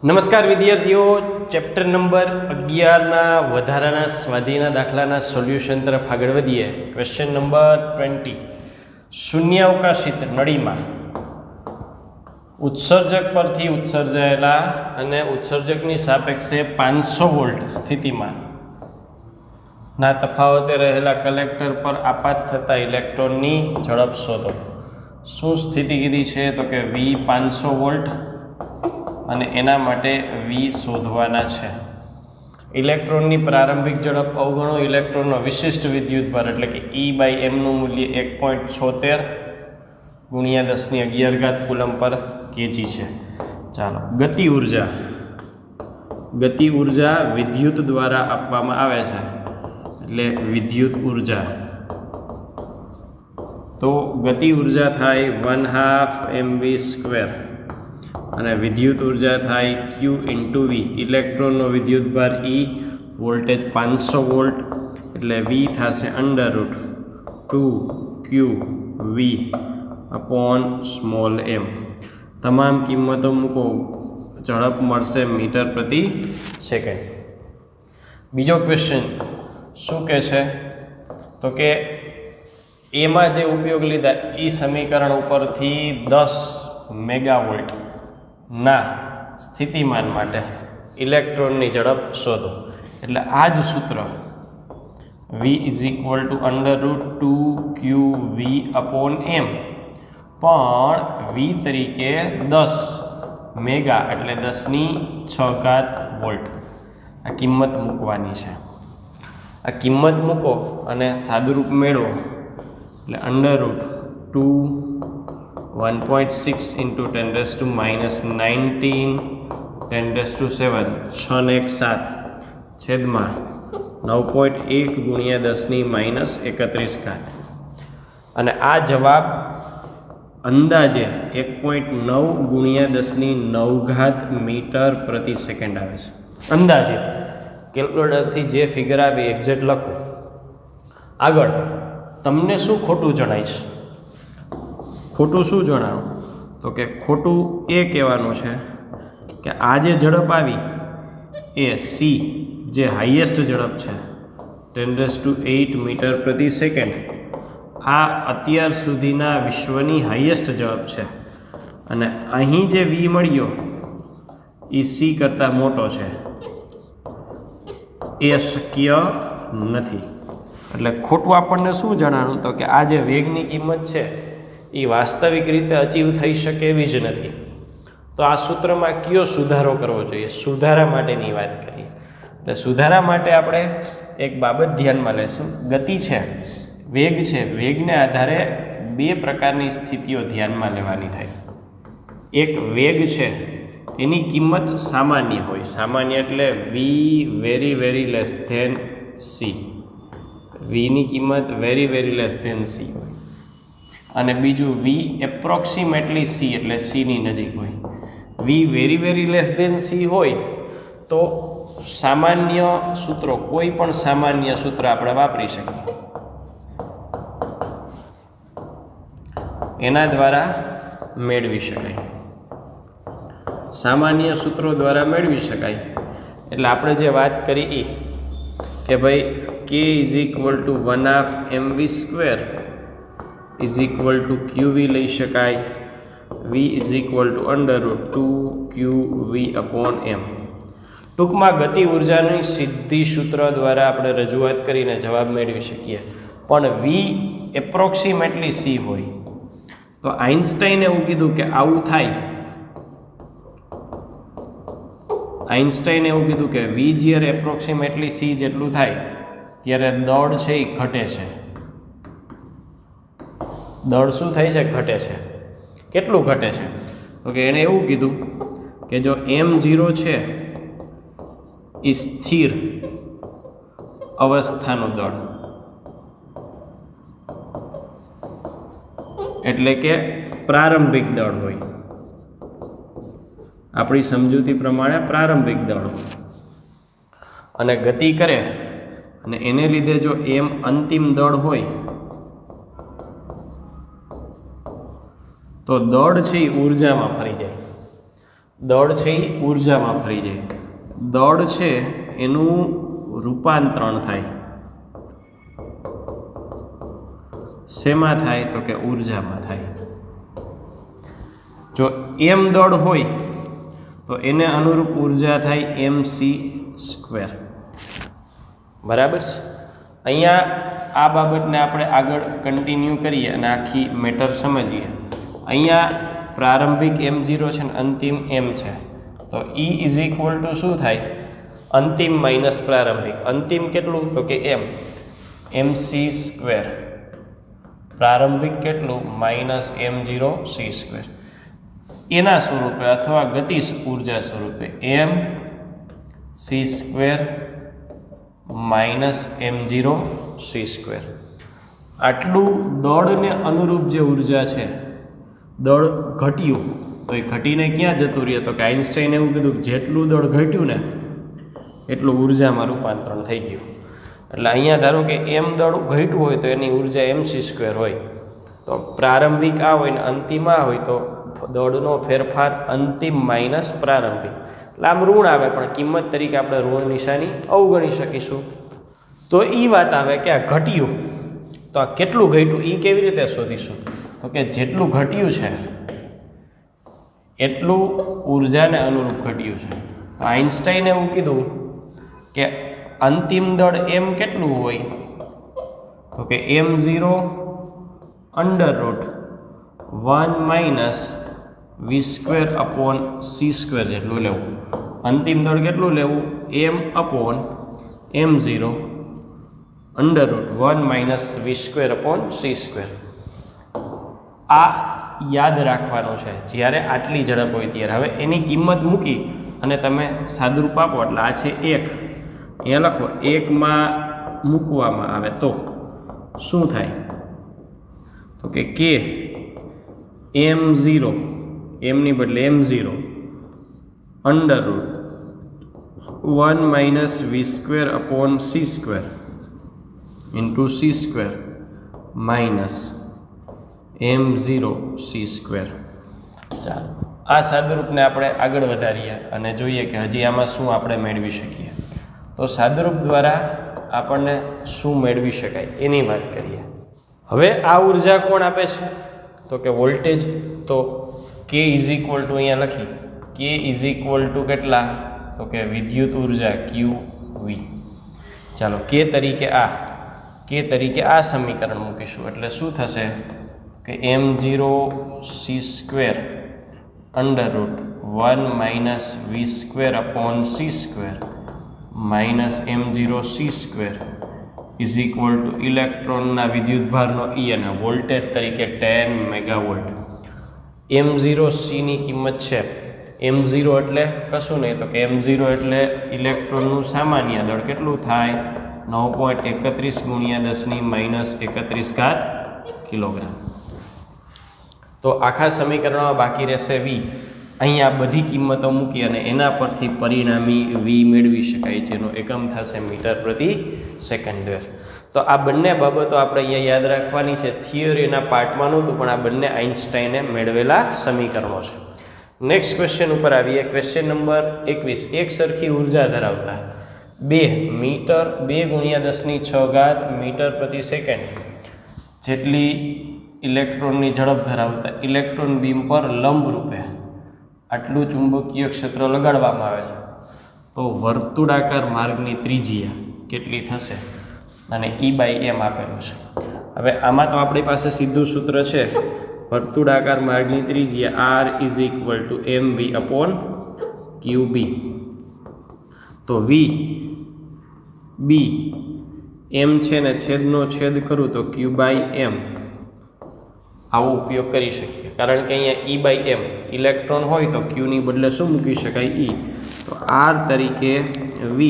નમસ્કાર વિદ્યાર્થીઓ, chapter number 11ના વધારાના સ્વાધ્યાયના દાખલાના સોલ્યુશન તરફ આગળ વધીએ. Question number 20. શૂન્યાવકાશિત નળીમાં ઉત્સર્જક પરથી ઉત્સર્જાયેલા અને ઉત્સર્જકની સાપેક્ષે 500 વોલ્ટ સ્થિતિમાન ના તફાવતે રહેલા કલેક્ટર પર આપાત થતા ઇલેક્ટ્રોનની ઝડપ શોધો. શું સ્થિતિ કીધી છે? તો કે V 500 વોલ્ટ અને એના માટે V શોધવાના છે. ઇલેક્ટ્રોનની પ્રારંભિક ઝડપ અવગણો. ઇલેક્ટ્રોનનો વિશિષ્ટ વિદ્યુતભાર એટલે કે E/m નું મૂલ્ય 1.76 ગુણ્યા 1011 કુલમ પર કેજી છે. ચાલો, ગતિ ઉર્જા વિદ્યુત દ્વારા આપવામાં આવે છે એટલે વિદ્યુત ઉર્જા. તો ગતિ ઉર્જા થાય 1/2 mv². અને વિદ્યુત ઉર્જા થાય Q × V. ઇલેક્ટ્રોનનો વિદ્યુતભાર E, વોલ્ટેજ 500 વોલ્ટ એટલે V થશે √2qV/m. તમામ કિંમતો મૂકો, ઝડપ મળશે મીટર પ્રતિ સેકન્ડ. બીજો ક્વેશ્ચન શું કહે છે? તો કે એમાં જે ઉપયોગ લીધા એ સમીકરણ ઉપરથી 10 મેગાવોલ્ટ ના સ્થિતિમાન માટે ઇલેક્ટ્રોનની ઝડપ શોધો. એટલે આ જ સૂત્ર V √2qV/m, પણ V તરીકે 10 મેગા એટલે 10⁶ વોલ્ટ આ કિંમત મૂકવાની છે. આ કિંમત મૂકો અને સાદુરૂપ મેળવો એટલે √2 1.6 × 10⁻19 10⁻7 6 ને 1 7 છેદમાં 9.1 ગુણ્યા 10⁻31. અને આ જવાબ અંદાજે 1.9 ગુણ્યા 10⁹ મીટર પ્રતિ સેકન્ડ આવે છે. અંદાજે કેલ્ક્યુલેટરથી જે ફિગર આવે એક્ઝેક્ટ લખો. આગળ તમને શું ખોટું જણાઈશ? ખોટું શું જણાવું? તો કે ખોટું એ કહેવાનું છે કે આ જે ઝડપ આવી એ C, જે હાઈએસ્ટ ઝડપ છે 10⁸ મીટર પ્રતિ સેકન્ડ, આ અત્યાર સુધીના વિશ્વની હાઈએસ્ટ ઝડપ છે. અને અહીં જે V મળ્યો એ C કરતાં મોટો છે, એ શક્ય નથી. એટલે ખોટું આપણને શું જણાવું? તો કે આ જે વેગની કિંમત છે એ વાસ્તવિક રીતે અચીવ થઈ શકે એવી જ નથી. તો આ સૂત્રમાં કયો સુધારો કરવો જોઈએ? સુધારા માટેની વાત કરીએ. એટલે સુધારા માટે આપણે એક બાબત ધ્યાનમાં લેશું. ગતિ છે, વેગ છે, વેગને આધારે બે પ્રકારની સ્થિતિઓ ધ્યાનમાં લેવાની થાય. એક વેગ છે એની કિંમત સામાન્ય હોય. સામાન્ય એટલે V very less than C. Vની કિંમત વેરી લેસ ધેન C હોય. અને બીજું V એપ્રોક્સિમેટલી C એટલે C ની નજીક હોય. V very less than C હોય તો સામાન્ય સૂત્રો, કોઈ પણ સામાન્ય સૂત્ર આપણે વાપરી શકીએ. એના દ્વારા મેળવી શકાય. સામાન્ય સૂત્રો દ્વારા મેળવી શકાય. એટલે આપણે જે વાત કરી એ કે ભાઈ K = 1/2 mv² QV લઈ શકાય. V √2qV/m. ટૂંકમાં ગતિ ઉર્જાની સીધી સૂત્ર દ્વારા આપણે રજૂઆત કરીને જવાબ મેળવી શકીએ. પણ V એપ્રોક્સિમેટલી C હોય તો આઇન્સ્ટાઈને એવું કીધું કે આવું થાય. આઇન્સ્ટાઈને એવું કીધું કે V જ્યારે એપ્રોક્સિમેટલી C જેટલું થાય ત્યારે દળ છે એ ઘટે છે. દળ શું થાય છે? ઘટે છે. કેટલું ઘટે છે? તો કે એણે એવું કીધું કે જો m0 છે એ સ્થિર અવસ્થાનું દળ, એટલે કે પ્રારંભિક દળ હોય. આપણી સમજૂતી પ્રમાણે પ્રારંભિક દળ અને ગતિ કરે અને એને લીધે જો m અંતિમ દળ હોય તો દળ છે એ ઉર્જામાં ફરી જાય. દળ છે એ ઉર્જામાં ફરી જાય. દળ છે એનું રૂપાંતરણ થાય. શેમાં થાય? તો કે ઉર્જામાં થાય. જો m દળ હોય તો એને અનુરૂપ ઉર્જા થાય mc². બરાબર છે. અહીંયા આ બાબતને આપણે આગળ કન્ટિન્યુ કરીએ અને આખી મેટર સમજીએ. અહીંયા પ્રારંભિક m0 છે ને અંતિમ m છે, તો E = શું થાય? અંતિમ માઇનસ પ્રારંભિક. અંતિમ કેટલું? તો કે m, mc². પ્રારંભિક કેટલું? -m0c². એના સ્વરૂપે અથવા ગતિજ ઉર્જા સ્વરૂપે mc² -m0c². આટલું દળને અનુરૂપ જે ઉર્જા છે, દળ ઘટ્યું તો એ ઘટીને ક્યાં જતું રહે? તો કે આઇન્સ્ટાઈને એવું કીધું જેટલું દળ ઘટ્યું ને એટલું ઉર્જામાં રૂપાંતરણ થઈ ગયું. એટલે અહીંયા ધારો કે m દળ ઘટ્યું હોય તો એની ઉર્જા mc² હોય. તો પ્રારંભિક આ હોય ને અંતિમ આ હોય તો દળનો ફેરફાર અંતિમ માઇનસ પ્રારંભિક. એટલે આમ ઋણ આવે પણ કિંમત તરીકે આપણે ઋણ નિશાની અવગણી શકીશું. તો એ વાત આવે કે આ ઘટ્યું તો આ કેટલું ઘટ્યું એ કેવી રીતે શોધીશું? તો કે જેટલું ઘટ્યું છે એટલું ઉર્જાને અનુરૂપ ઘટ્યું છે. તો આઇન્સ્ટાઈને એવું કીધું કે અંતિમ દળ m કેટલું હોય? તો કે m0 √1 - v²/c² જેટલું લેવું. અંતિમ દળ કેટલું લેવું? m/m0 √1 - v²/c². આ યાદ રાખવાનું છે જ્યારે આટલી ઝડપ હોય ત્યારે. હવે એની કિંમત મૂકી અને તમે સાદુરૂપ આપો એટલે આ છે 1, અહીંયા લખો 1 માં મૂકવામાં આવે તો શું થાય? તો કે k m0, mની બદલે m0 √1 - v²/c² c² -m0c². ચાલો આ સાદુરૂપને આપણે આગળ વધારીએ અને જોઈએ કે હજી આમાં શું આપણે મેળવી શકીએ. તો સાદુરૂપ દ્વારા આપણને શું મેળવી શકાય એની વાત કરીએ. હવે આ ઉર્જા કોણ આપે છે? તો કે વોલ્ટેજ. તો k અહીંયા લખી k કેટલા? તો કે વિદ્યુત ઉર્જા QV. ચાલો k તરીકે આ સમીકરણ મૂકીશું એટલે શું થશે કે m0c² √1 - v²/c² -m0c² ઇલેક્ટ્રોનના વિદ્યુતભારનો E અને વોલ્ટેજ તરીકે 10 મેગાવોલ્ટ. m0c ની કિંમત છે. m0 એટલે કશું નહીં તો કે m0 એટલે ઇલેક્ટ્રોનનું સામાન્ય દળ કેટલું થાય? 9.31 × 10⁻31 કિલોગ્રામ. તો આખા સમીકરણમાં બાકી રહેશે v. અહીંયા બધી કિંમતો મૂકી અને એના પરથી પરિણામી v મેળવી શકાય, જેનો એકમ થશે મીટર પ્રતિ સેકન્ડ. તો આ બંને બાબતો આપણે અહીંયા યાદ રાખવાની છે. થિયરીના પાર્ટમાં નહોતું પણ આ બંને આઇન્સ્ટાઈને મેળવેલા સમીકરણો છે. નેક્સ્ટ ક્વેશ્ચન ઉપર આવીએ. Question number 21. એક સરખી ઉર્જા ધરાવતા 2 મીટર 2 × 10⁶ મીટર પ્રતિ સેકન્ડ જેટલી ઇલેક્ટ્રોનની ઝડપ ધરાવતા ઇલેક્ટ્રોન બીમ પર લંબ રૂપે આટલું ચુંબકીય ક્ષેત્ર લગાડવામાં આવે છે તો વર્તુળાકાર માર્ગની ત્રિજ્યા કેટલી થશે? અને E/m આપેલું છે. હવે આમાં તો આપણી પાસે સીધું સૂત્ર છે. વર્તુળાકાર માર્ગની ત્રિજ્યા r = mv/qb. તો v b m છે ને છેદનો છેદ કરું તો q/m આવો ઉપયોગ કરી શકીએ. કારણ કે અહીંયા E/m ઇલેક્ટ્રોન હોય તો qની બદલે શું મૂકી શકાય? E. તો r તરીકે v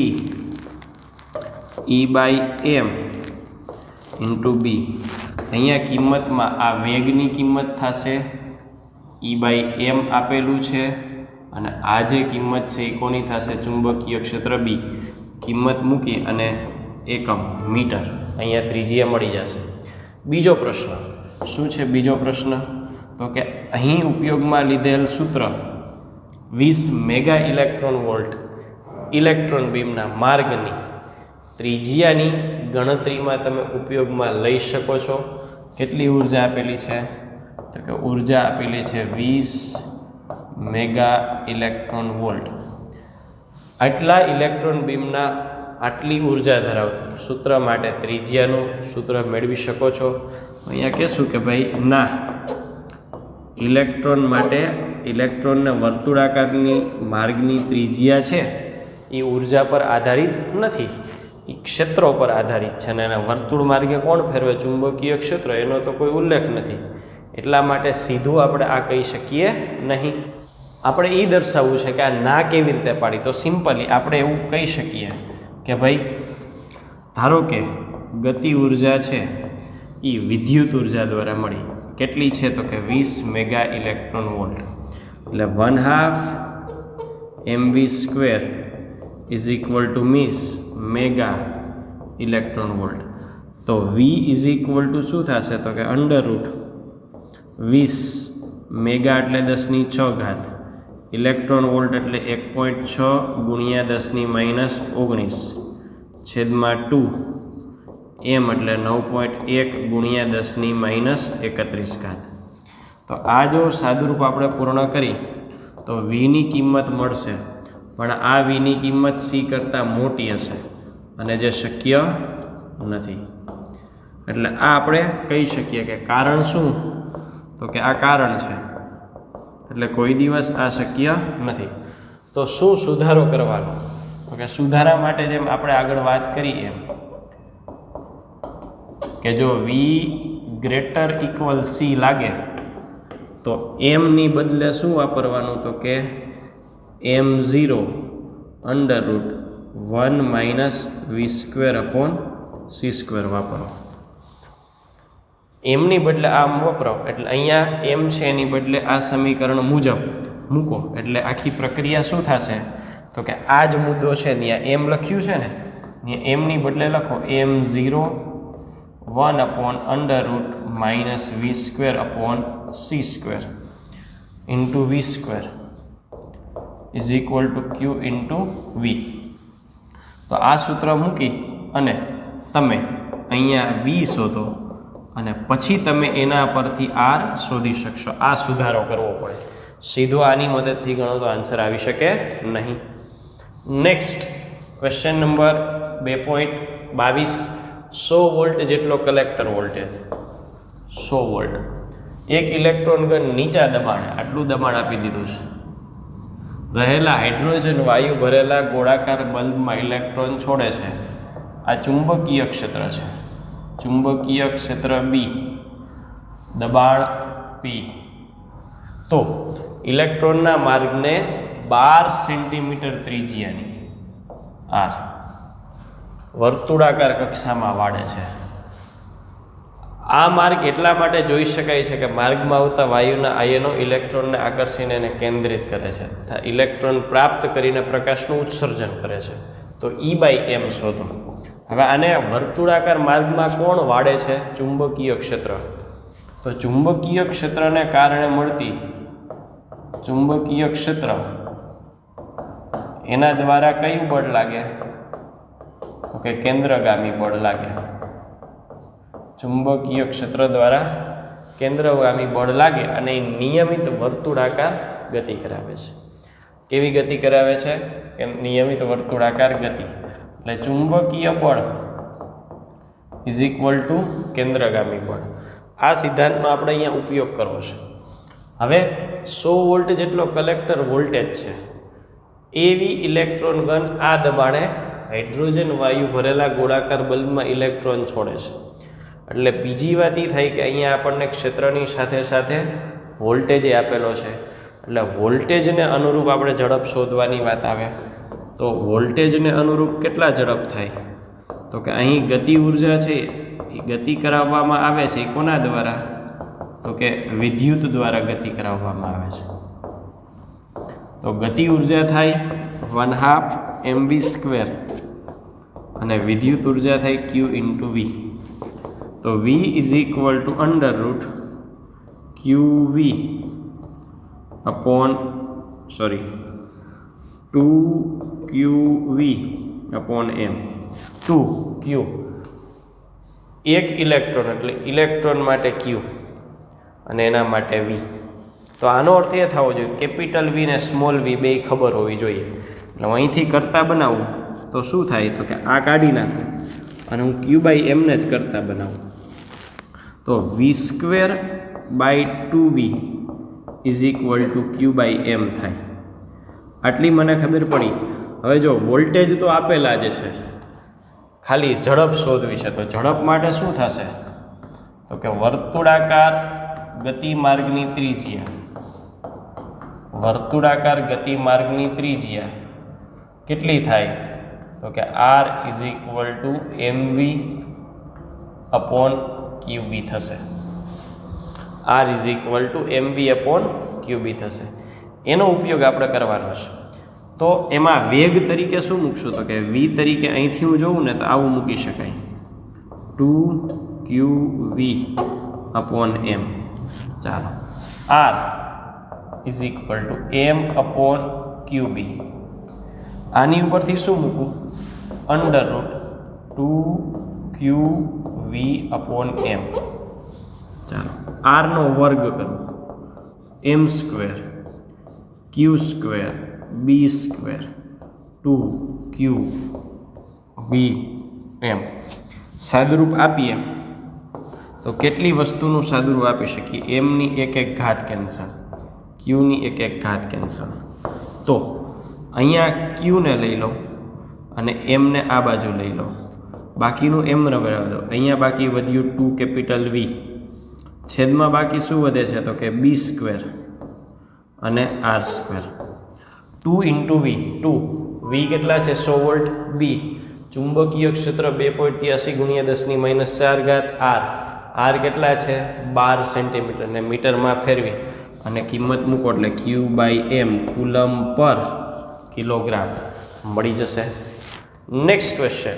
E/m × b. અહીંયા કિંમતમાં આ વેગની કિંમત થશે E/m આપેલું છે અને આ જે કિંમત છે એ કોની થશે? ચુંબકીય ક્ષેત્ર b. કિંમત મૂકી અને એકમ મીટર અહીંયા ત્રિજ્યા મળી જશે. બીજો પ્રશ્ન શું છે? બીજો પ્રશ્ન તો કે અહીં ઉપયોગમાં લીધેલ સૂત્ર 20 મેગા ઇલેક્ટ્રોન વોલ્ટ ઇલેક્ટ્રોન બીમના માર્ગની ત્રિજ્યાની ગણતરીમાં તમે ઉપયોગમાં લઈ શકો છો. કેટલી ઉર્જા આપેલી છે? તો કે ઉર્જા આપેલી છે 20 મેગા ઇલેક્ટ્રોન વોલ્ટ. આટલા ઇલેક્ટ્રોન બીમના આટલી ઉર્જા ધરાવતું સૂત્ર માટે ત્રિજ્યાનું સૂત્ર મેળવી શકો છો. અહીંયા કહેશું કે ભાઈ ના, ઇલેક્ટ્રોન માટે ઇલેક્ટ્રોનને વર્તુળાકારની માર્ગની ત્રિજ્યા છે એ ઉર્જા પર આધારિત નથી, એ ક્ષેત્રો પર આધારિત છે. અને એના વર્તુળ માર્ગે કોણ ફેરવે? ચુંબકીય ક્ષેત્ર. એનો તો કોઈ ઉલ્લેખ નથી. એટલા માટે સીધું આપણે આ કહી શકીએ નહીં. આપણે એ દર્શાવવું છે કે આ ના કેવી રીતે પાડી. તો સિમ્પલી આપણે એવું કહી શકીએ કે ભાઈ ધારો કે ગતિ ઉર્જા છે એ વિદ્યુત ઉર્જા દ્વારા મળી. કેટલી છે? તો કે 20 મેગા ઇલેક્ટ્રોન વોલ્ટ. એટલે 1/2 mv² is equal two mega electron volt. તો v ઇઝ ઇક્વલ ટુ શું થશે? તો કે √20 મેગા એટલે 10⁶ ઇલેક્ટ્રોન વોલ્ટ એટલે 1.6 ગુણ્યા 10⁻⁹ છેદમાં 2 એમ એટલે 9.1 ગુણ્યા 10⁻31. તો આ જો સાદુરૂપ આપણે પૂર્ણ કરી તો વીની કિંમત મળશે, પણ આ વીની કિંમત સી કરતાં મોટી હશે અને જે શક્ય નથી. એટલે આ આપણે કહી શકીએ કે કારણ શું? તો કે આ કારણ છે, એટલે કોઈ દિવસ આ શક્ય નથી. તો શું સુધારો કરવાનો? તો કે સુધારા માટે જેમ આપણે આગળ વાત કરી એમ કે જો v ≥ c લાગે તો mની બદલે શું વાપરવાનું? તો કે m0 √1 - v²/c² વાપરો. એમની બદલે આમ વાપરો એટલે અહીંયા એમ છે એની બદલે આ સમીકરણ મુજબ મૂકો એટલે આખી પ્રક્રિયા શું થશે? તો કે આ જ મુદ્દો છે ત્યાં એમ લખ્યું છે ને, ત્યાં એમની બદલે લખો m0 1 √- v²/c² into v² is equal two q into v. તો આ સૂત્ર મૂકી અને તમે અહીંયા v શોધો અને પછી તમે એના પરથી r શોધી શકશો. આ સુધારો કરવો પડે. સીધો આની મદદથી ગણો તો આન્સર આવી શકે નહીં. Next question number 2.22. 100 વોલ્ટ જેટલો કલેક્ટર વોલ્ટેજ, 100 વોલ્ટ. એક ઇલેક્ટ્રોન ગન નીચા દબાણે, આટલું દબાણ આપી દીધું છે, રહેલા હાઇડ્રોજન વાયુ ભરેલા ગોળાકાર બલ્બમાં ઇલેક્ટ્રોન છોડે છે. આ ચુંબકીય ક્ષેત્ર છે, ચુંબકીય ક્ષેત્ર બી, દબાણ પી. તો ઇલેક્ટ્રોનના માર્ગને 12 સેન્ટીમીટર ત્રિજ્યાની આર વર્તુળાકાર કક્ષામાં વાળે છે. આ માર્ગ એટલા માટે જોઈ શકાય છે કે માર્ગમાં આવતા વાયુના આયનો ઇલેક્ટ્રોનને આકર્ષીને એને કેન્દ્રિત કરે છે તથા ઇલેક્ટ્રોન પ્રાપ્ત કરીને પ્રકાશનું ઉત્સર્જન કરે છે. તો E/m શોધો. હવે આને વર્તુળાકાર માર્ગમાં કોણ વાળે છે? ચુંબકીય ક્ષેત્ર. તો ચુંબકીય ક્ષેત્રને કારણે મળતી ચુંબકીય ક્ષેત્ર એના દ્વારા કયું બળ લાગે? તો કે કેન્દ્રગામી બળ લાગે. ચુંબકીય ક્ષેત્ર દ્વારા કેન્દ્રગામી બળ લાગે અને એ નિયમિત વર્તુળાકાર ગતિ કરાવે છે. કેવી ગતિ કરાવે છે? નિયમિત વર્તુળાકાર ગતિ. એટલે ચુંબકીય બળ ઇઝ ઇક્વલ ટુ કેન્દ્રગામી બળ. આ સિદ્ધાંતનો આપણે અહીંયા ઉપયોગ કરવો છે. હવે 100 વોલ્ટ જેટલો કલેક્ટર વોલ્ટેજ છે એવી ઇલેક્ટ્રોન ગન આ દબાણે હાઇડ્રોજન વાયુ ભરેલા ગોળાકાર બલ્બમાં ઇલેક્ટ્રોન છોડે છે. એટલે બીજી વાત એ થઈ કે અહીંયા આપણને ક્ષેત્રની સાથે સાથે વોલ્ટેજ આપેલો છે. એટલે વોલ્ટેજને અનુરૂપ આપણે ઝડપ શોધવાની વાત આવે તો વોલ્ટેજને અનુરૂપ કેટલા ઝડપ થાય? તો કે અહીં ગતિ ઉર્જા છે એ ગતિ કરાવવામાં આવે છે એ કોના દ્વારા? તો કે વિદ્યુત દ્વારા ગતિ કરાવવામાં આવે છે. તો ગતિ ઉર્જા થાય 1/2 mv² અને વિદ્યુત ઉર્જા થાય q ઇન્ટુ v. તો v is equal two √qv/c². 2qv upon m 2q एक इलेक्ट्रॉन એટલે ઇલેક્ટ્રોન માટે q અને એના માટે v। તો આનો અર્થ એ થવો જોઈએ કેપિટલ v ને સ્મોલ v બે ખબર હોવી જોઈએ। એટલે અહીંથી કરતા બનાવું તો શું થાય તો કે આ કાઢી નાખું અને હું q/m ને જ કરતા બનાવું તો v²/2v = q/m થાય। આટલી મને ખબર પડી। હવે જો વોલ્ટેજ તો આપેલા જ છે, ખાલી ઝડપ શોધવી છે। તો ઝડપ માટે શું થશે તો કે વર્તુળાકાર ગતિમાર્ગની ત્રિજ્યા કેટલી થાય તો કે r = mv/qb થશે। r = mv/qb થશે। એનો ઉપયોગ આપણે કરવાનો છે। તો એમાં વેગ તરીકે શું મૂકશું તો કે v તરીકે અહીંથી હું જોઉં ને તો આવું મૂકી શકાય 2qv/m। ચાલો r = m/qb। આની ઉપરથી શું મૂકું √2qv/m। ચાલો r નો વર્ગ કરું m² q² b² 2qv/m। સાદુરૂપ આપીએ તો કેટલી વસ્તુનું સાદુરૂપ આપી શકીએ m ની એક ઘાત કેન્સલ, q ની એક ઘાત કેન્સલ। તો અહીંયા q ને લઈ લો અને m ને આ બાજુ લઈ લો, બાકીનું m રહેવા દો। અહીંયા બાકી વધ્યું 2 કેપિટલ v, છેદમાં બાકી શું વધે છે તો કે b² અને r²। 2 × v 2 v કેટલા છે 100 વોલ્ટ, b ચુંબકીય ક્ષેત્ર 2.83 × 10⁻⁴ r કેટલા છે 12 સેન્ટીમીટર ને મીટરમાં ફેરવી અને કિંમત મૂકો એટલે q/m કુલમ પર કિલોગ્રામ મળી જશે। નેક્સ્ટ ક્વેશ્ચન,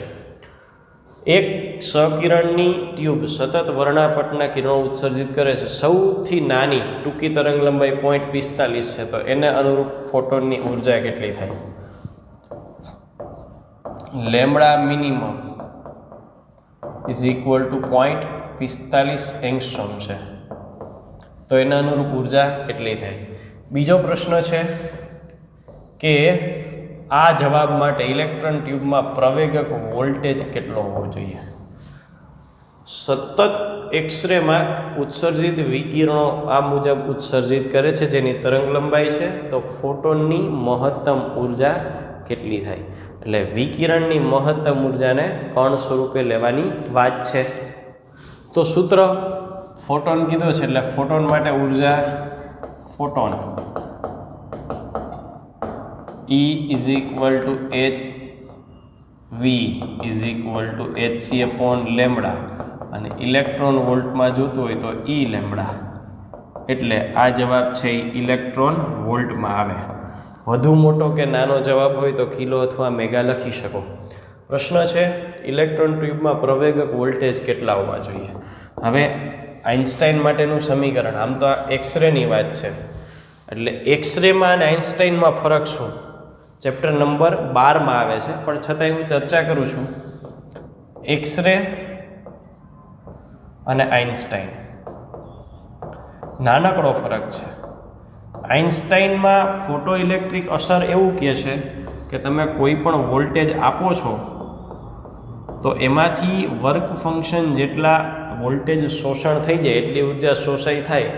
એક સકિરણની ટ્યુબ સતત વર્ણાપટના કિરણો ઉત્સર્જિત કરે છે। સૌથી નાની ટૂંકી તરંગ લંબાઈ 0.45 છે, તો એને અનુરૂપ ફોટોનની ઉર્જા કેટલી થાય λ_min = 0.45 એંગસ્ટ્રોમ છે, તો એના અનુરૂપ ઉર્જા કેટલી થાય। બીજો પ્રશ્ન છે કે આ જવાબ માટે ઇલેક્ટ્રોન ટ્યુબમાં પ્રવેગક વોલ્ટેજ કેટલો હોવો જોઈએ। સતત એક્સરેમાં ઉત્સર્જિત વિકિરણો આ મુજબ ઉત્સર્જિત કરે છે જેની તરંગ લંબાઈ છે, તો ફોટોનની મહત્તમ ઉર્જા કેટલી થાય। એટલે વિકિરણની મહત્તમ ઉર્જાને કણ સ્વરૂપે લેવાની વાત છે। તો સૂત્ર ફોટોન કીધું છે એટલે ફોટોન માટે ઉર્જા ફોટોન E = hv = hc/λ અને ઇલેક્ટ્રોન વોલ્ટમાં જોતું હોય તો E⁻, એટલે આ જવાબ છે એ ઇલેક્ટ્રોન વોલ્ટમાં આવે। વધુ મોટો કે નાનો જવાબ હોય તો કિલો અથવા મેગા લખી શકો। પ્રશ્ન છે ઇલેક્ટ્રોન ટ્યુબમાં પ્રવેગક વોલ્ટેજ કેટલા હોવા જોઈએ। હવે આઇન્સ્ટાઈન માટેનું સમીકરણ, આમ તો આ એક્સરેની વાત છે એટલે એક્સરેમાં અને આઇન્સ્ટાઈનમાં ફરક શું ચેપ્ટર નંબર 12માં આવે છે, પણ છતાંય હું ચર્ચા કરું છું। એક્સરે અને આઇન્સ્ટાઈન નાનકડો ફરક છે। આઇન્સ્ટાઈનમાં ફોટો ઇલેક્ટ્રિક અસર એવું કહે છે કે તમે કોઈ પણ વોલ્ટેજ આપો છો તો એમાંથી વર્ક ફંક્શન જેટલા વોલ્ટેજ શોષણ થઈ જાય એટલી ઉર્જા શોષાઈ થાય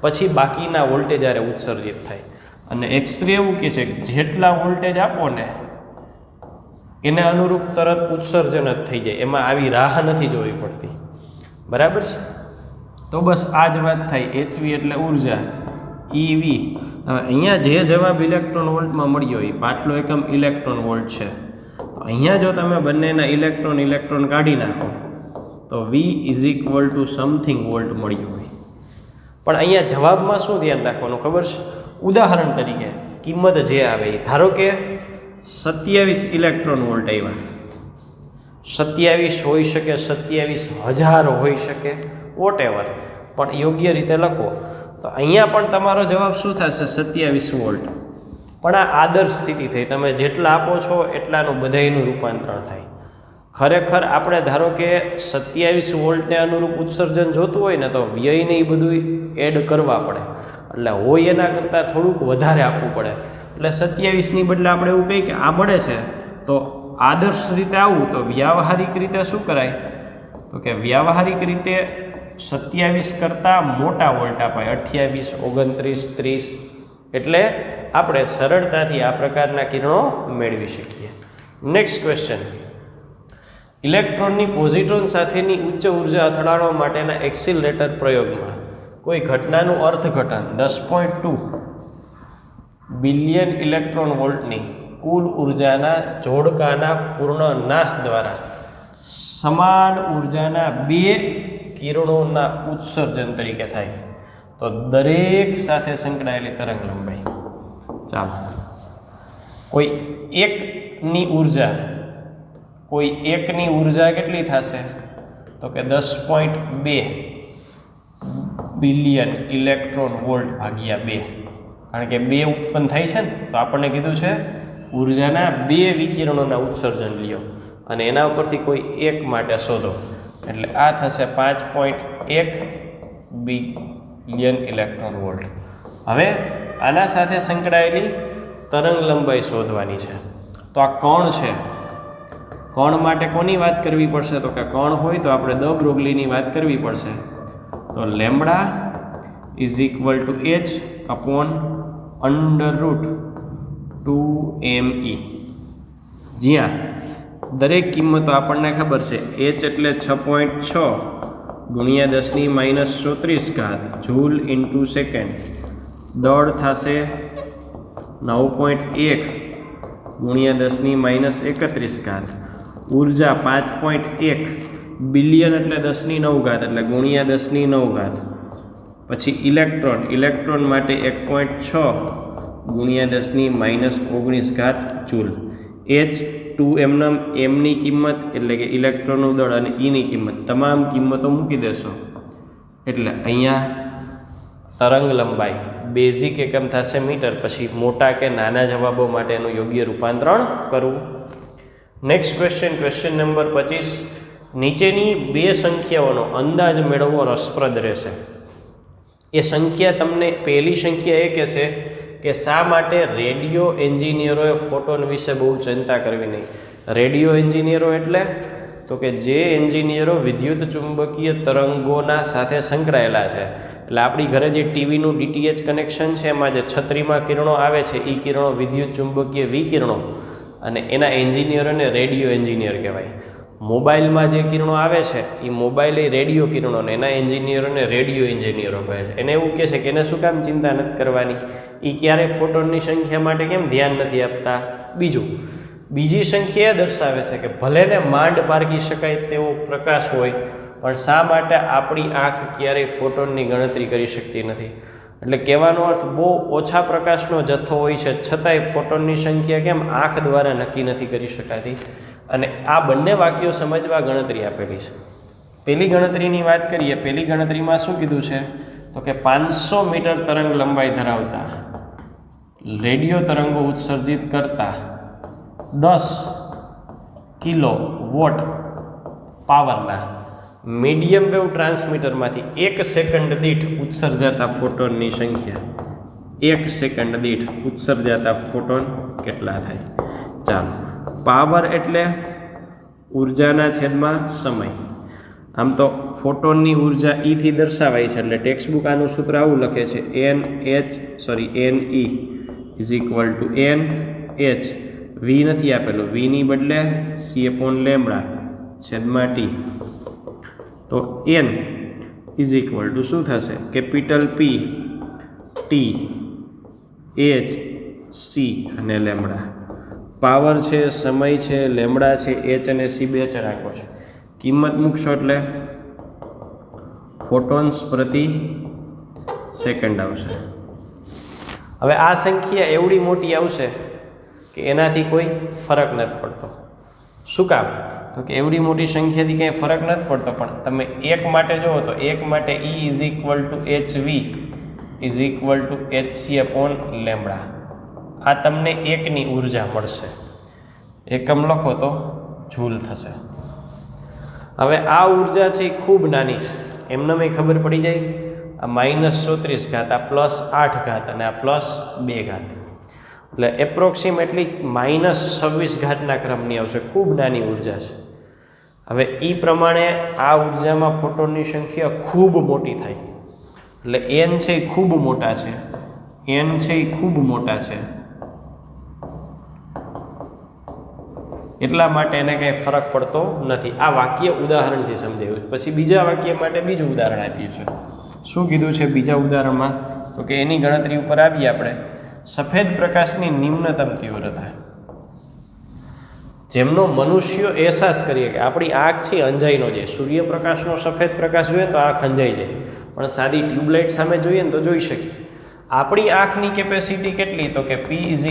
પછી બાકીના વોલ્ટેજ આરે ઉત્સર્જિત થાય। અને એક્સરે એવું કહે છે જેટલા વોલ્ટેજ આપો ને એને અનુરૂપ તરત ઉત્સર્જન જ થઈ જાય, એમાં આવી રાહ નથી જોવી પડતી। બરાબર છે? તો બસ આ જ વાત થાય। hv એટલે ઉર્જા, ev હવે અહીંયા જે જવાબ ઇલેક્ટ્રોન વોલ્ટમાં મળ્યો એ પાછલો એકમ ઇલેક્ટ્રોન વોલ્ટ છે, તો અહીંયા જો તમે બંનેના ઇલેક્ટ્રોન કાઢી નાખો તો v = સમથિંગ વોલ્ટ મળ્યું હોય। પણ અહીંયા જવાબમાં શું ધ્યાન રાખવાનું ખબર છે? ઉદાહરણ તરીકે કિંમત જે આવે એ ધારો કે 27 ઇલેક્ટ્રોન વોલ્ટ આવ્યા, 27 હોઈ શકે, 27,000 હોઈ શકે, વોટએવર, પણ યોગ્ય રીતે લખો તો અહીંયા પણ તમારો જવાબ શું થશે 27 વોલ્ટ। પણ આ આદર્શ સ્થિતિ થઈ, તમે જેટલા આપો છો એટલાનું બધાયનું રૂપાંતરણ થાય. ખરેખર આપણે ધારો કે 27 વોલ્ટને અનુરૂપ ઉત્સર્જન જોતું હોય ને તો વ્યયને એ બધું એડ કરવા પડે, એટલે હોય એના કરતાં થોડુંક વધારે આપવું પડે. એટલે 27ની બદલે આપણે એવું કહીએ કે આ મળે છે, તો આદર્શ રીતે આવું તો વ્યાવહારિક રીતે શું કરાય, તો કે વ્યાવહારિક રીતે 27 કરતાં મોટા વોલ્ટ અપાય, 28, 29, 30. એટલે આપણે સરળતાથી આ પ્રકારના કિરણો મેળવી શકીએ. નેક્સ્ટ ક્વેશ્ચન, ઇલેક્ટ્રોનની પોઝિટ્રોન સાથેની ઉચ્ચ ઉર્જા અથડાણો માટેના એક્સિલરેટર પ્રયોગમાં કોઈ ઘટનાનું અર્થઘટન 10.2 બિલિયન ઇલેક્ટ્રોન વોલ્ટની કુલ ઉર્જાના જોડકાના પૂર્ણ નાશ દ્વારા સમાન ઉર્જાના 2 કિરણોના ઉત્સર્જન તરીકે થાય. તો દરેક સાથે સંકળાયેલી તરંગ લંબાઈ, ચાલો કોઈ એકની ઉર્જા કેટલી થશે, તો કે 10.2 બિલિયન ઇલેક્ટ્રોન વોલ્ટ ભાગ્યા 2, કારણ કે 2 ઉત્પન્ન થાય છે ને, તો આપણને કીધું છે ઉર્જાના 2 વિકિરણોના ઉત્સર્જન લ્યો અને એના ઉપરથી કોઈ એક માટે શોધો, એટલે આ થશે 5.1 બિલિયન ઇલેક્ટ્રોન વોલ્ટ. હવે આના સાથે સંકળાયેલી તરંગ લંબાઈ શોધવાની છે. તો આ કણ છે, કણ માટે કોની વાત કરવી પડશે, તો કે કણ હોય તો આપણે દ બ્રોગલીની વાત કરવી પડશે. તો lambda is equal two h upon √2me, જ્યાં દરેક કિંમતો આપણને ખબર છે. h એટલે 6.6 ગુણ્યા 10⁻34 જૂલ ઇન્ટુ સેકન્ડ, દળ થશે 9.1 ગુણ્યા 10⁻31, ઉર્જા 5.1 બિલિયન એટલે 10⁹ એટલે ગુણ્યા 10⁹. પછી ઇલેક્ટ્રોન માટે 1.6 ગુણ્યા 10⁻19 જૂલ. એમની કિંમત એટલે કે ઇલેક્ટ્રોનનું દળ અને ઈની કિંમત, તમામ કિંમતો મૂકી દેશો એટલે અહીંયા તરંગ લંબાઈ બેઝિક એકમ થશે મીટર. પછી મોટા કે નાના જવાબો માટેનું યોગ્ય રૂપાંતરણ કરવું. નેક્સ્ટ ક્વેશ્ચન, ક્વેશ્ચન નંબર 25, નીચેની 2 સંખ્યાઓનો અંદાજ મેળવવો રસપ્રદ રહેશે. એ સંખ્યા તમને, પહેલી સંખ્યા એ કહેશે કે શા માટે રેડિયો એન્જિનિયરોએ ફોટોન વિશે બહુ ચિંતા કરવી નહીં. રેડિયો એન્જિનિયરો એટલે તો કે જે એન્જિનિયરો વિદ્યુત ચુંબકીય તરંગોના સાથે સંકળાયેલા છે. એટલે આપણી ઘરે જે ટીવીનું DTH કનેક્શન છે એમાં જે છત્રીમાં કિરણો આવે છે એ કિરણો વિદ્યુત ચુંબકીય વિકિરણો, અને એના એન્જિનિયરોને રેડિયો એન્જિનિયર કહેવાય. મોબાઈલમાં જે કિરણો આવે છે એ મોબાઈલ એ રેડિયો કિરણો, ને એના એન્જિનિયરોને રેડિયો એન્જિનિયરો કહે છે. એને એવું કહે છે કે એને શું કામ ચિંતા નથી કરવાની, એ ક્યારેય ફોટોનની સંખ્યા માટે કેમ ધ્યાન નથી આપતા. બીજી સંખ્યા એ દર્શાવે છે કે ભલે ને માંડ પારખી શકાય તેવો પ્રકાશ હોય, પણ શા માટે આપણી આંખ ક્યારેય ફોટોનની ગણતરી કરી શકતી નથી. એટલે કહેવાનો અર્થ બહુ ઓછા પ્રકાશનો જથ્થો હોય છે છતાંય ફોટોનની સંખ્યા કેમ આંખ દ્વારા નક્કી નથી કરી શકાતી. અને આ બંને વાક્યો સમજવા ગણતરી આપેલી છે. પહેલી ગણતરીની વાત કરીએ. પહેલી ગણતરીમાં શું કીધું છે, તો કે 500 મીટર તરંગ લંબાઈ ધરાવતા રેડિયો તરંગો ઉત્સર્જિત કરતા 10 કિલો વોટ પાવરના મીડિયમ વેવ ટ્રાન્સમીટરમાંથી 1 સેકન્ડ દીઠ ઉત્સર્જાતા ફોટોનની સંખ્યા, 1 સેકન્ડ દીઠ ઉત્સર્જાતા ફોટોન કેટલા થાય. ચાલો, પાવર એટલે ઉર્જાના છેદમાં સમય. આમ તો ફોટોનની ઉર્જા થી દર્શાવાય છે, એટલે ટેક્સ્ટ બુક આનું સૂત્ર આવું લખે છે, NE is equal two NH. વી નથી આપેલું, વીની બદલે C/લેમ્બડા છેદમાં T. તો N ઇઝ ઇક્વલ ટુ શું થશે, capital P T H C અને લેમ્બડા. પાવર છે, સમય છે, લેમ્બડા છે, H અને C 2 ચરાકો છે. કિંમત મૂકશો એટલે ફોટોન્સ પ્રતિ સેકન્ડ આવશે. હવે આ સંખ્યા એવડી મોટી આવશે કે એનાથી કોઈ ફરક નથી પડતો. શું કામ, તો કે એવડી મોટી સંખ્યાથી કંઈ ફરક નથી પડતો, પણ તમે એક માટે જુઓ તો એક માટે E is equal to HV is equal to HC/લેમ્બડા. આ તમને 1ની ઉર્જા મળશે. એકમ લખો તો જૂલ થશે. હવે આ ઉર્જા છે એ ખૂબ નાની છે, એમને મેં ખબર પડી જાય. આ -34 આ +8 અને આ +2 એટલે એપ્રોક્સિમેટલી -26 ક્રમની આવશે. ખૂબ નાની ઉર્જા છે. હવે એ પ્રમાણે આ ઉર્જામાં ફોટોનની સંખ્યા ખૂબ મોટી થાય એટલે n છે એ ખૂબ મોટા છે, n છે એ ખૂબ મોટા છે, એટલા માટે એને કંઈ ફરક પડતો નથી. આ વાક્ય ઉદાહરણથી સમજાયું. પછી બીજા વાક્ય માટે બીજું ઉદાહરણ આપ્યું છે. શું કીધું છે બીજા ઉદાહરણમાં? તો કે એની ગણતરી ઉપર આવીએ આપણે. સફેદ પ્રકાશની નિમ્નતમ તીવ્રતા, જેમનો મનુષ્યો અહેસાસ કરીએ કે આપણી આંખ છે અંજાઈ ન જાય. સૂર્યપ્રકાશનો સફેદ પ્રકાશ જોઈએ ને તો આંખ અંજાઈ જાય, પણ સાદી ટ્યુબલાઇટ સામે જોઈએ ને તો જોઈ શકીએ. આપણી આંખની કેપેસિટી કેટલી? તો કે P =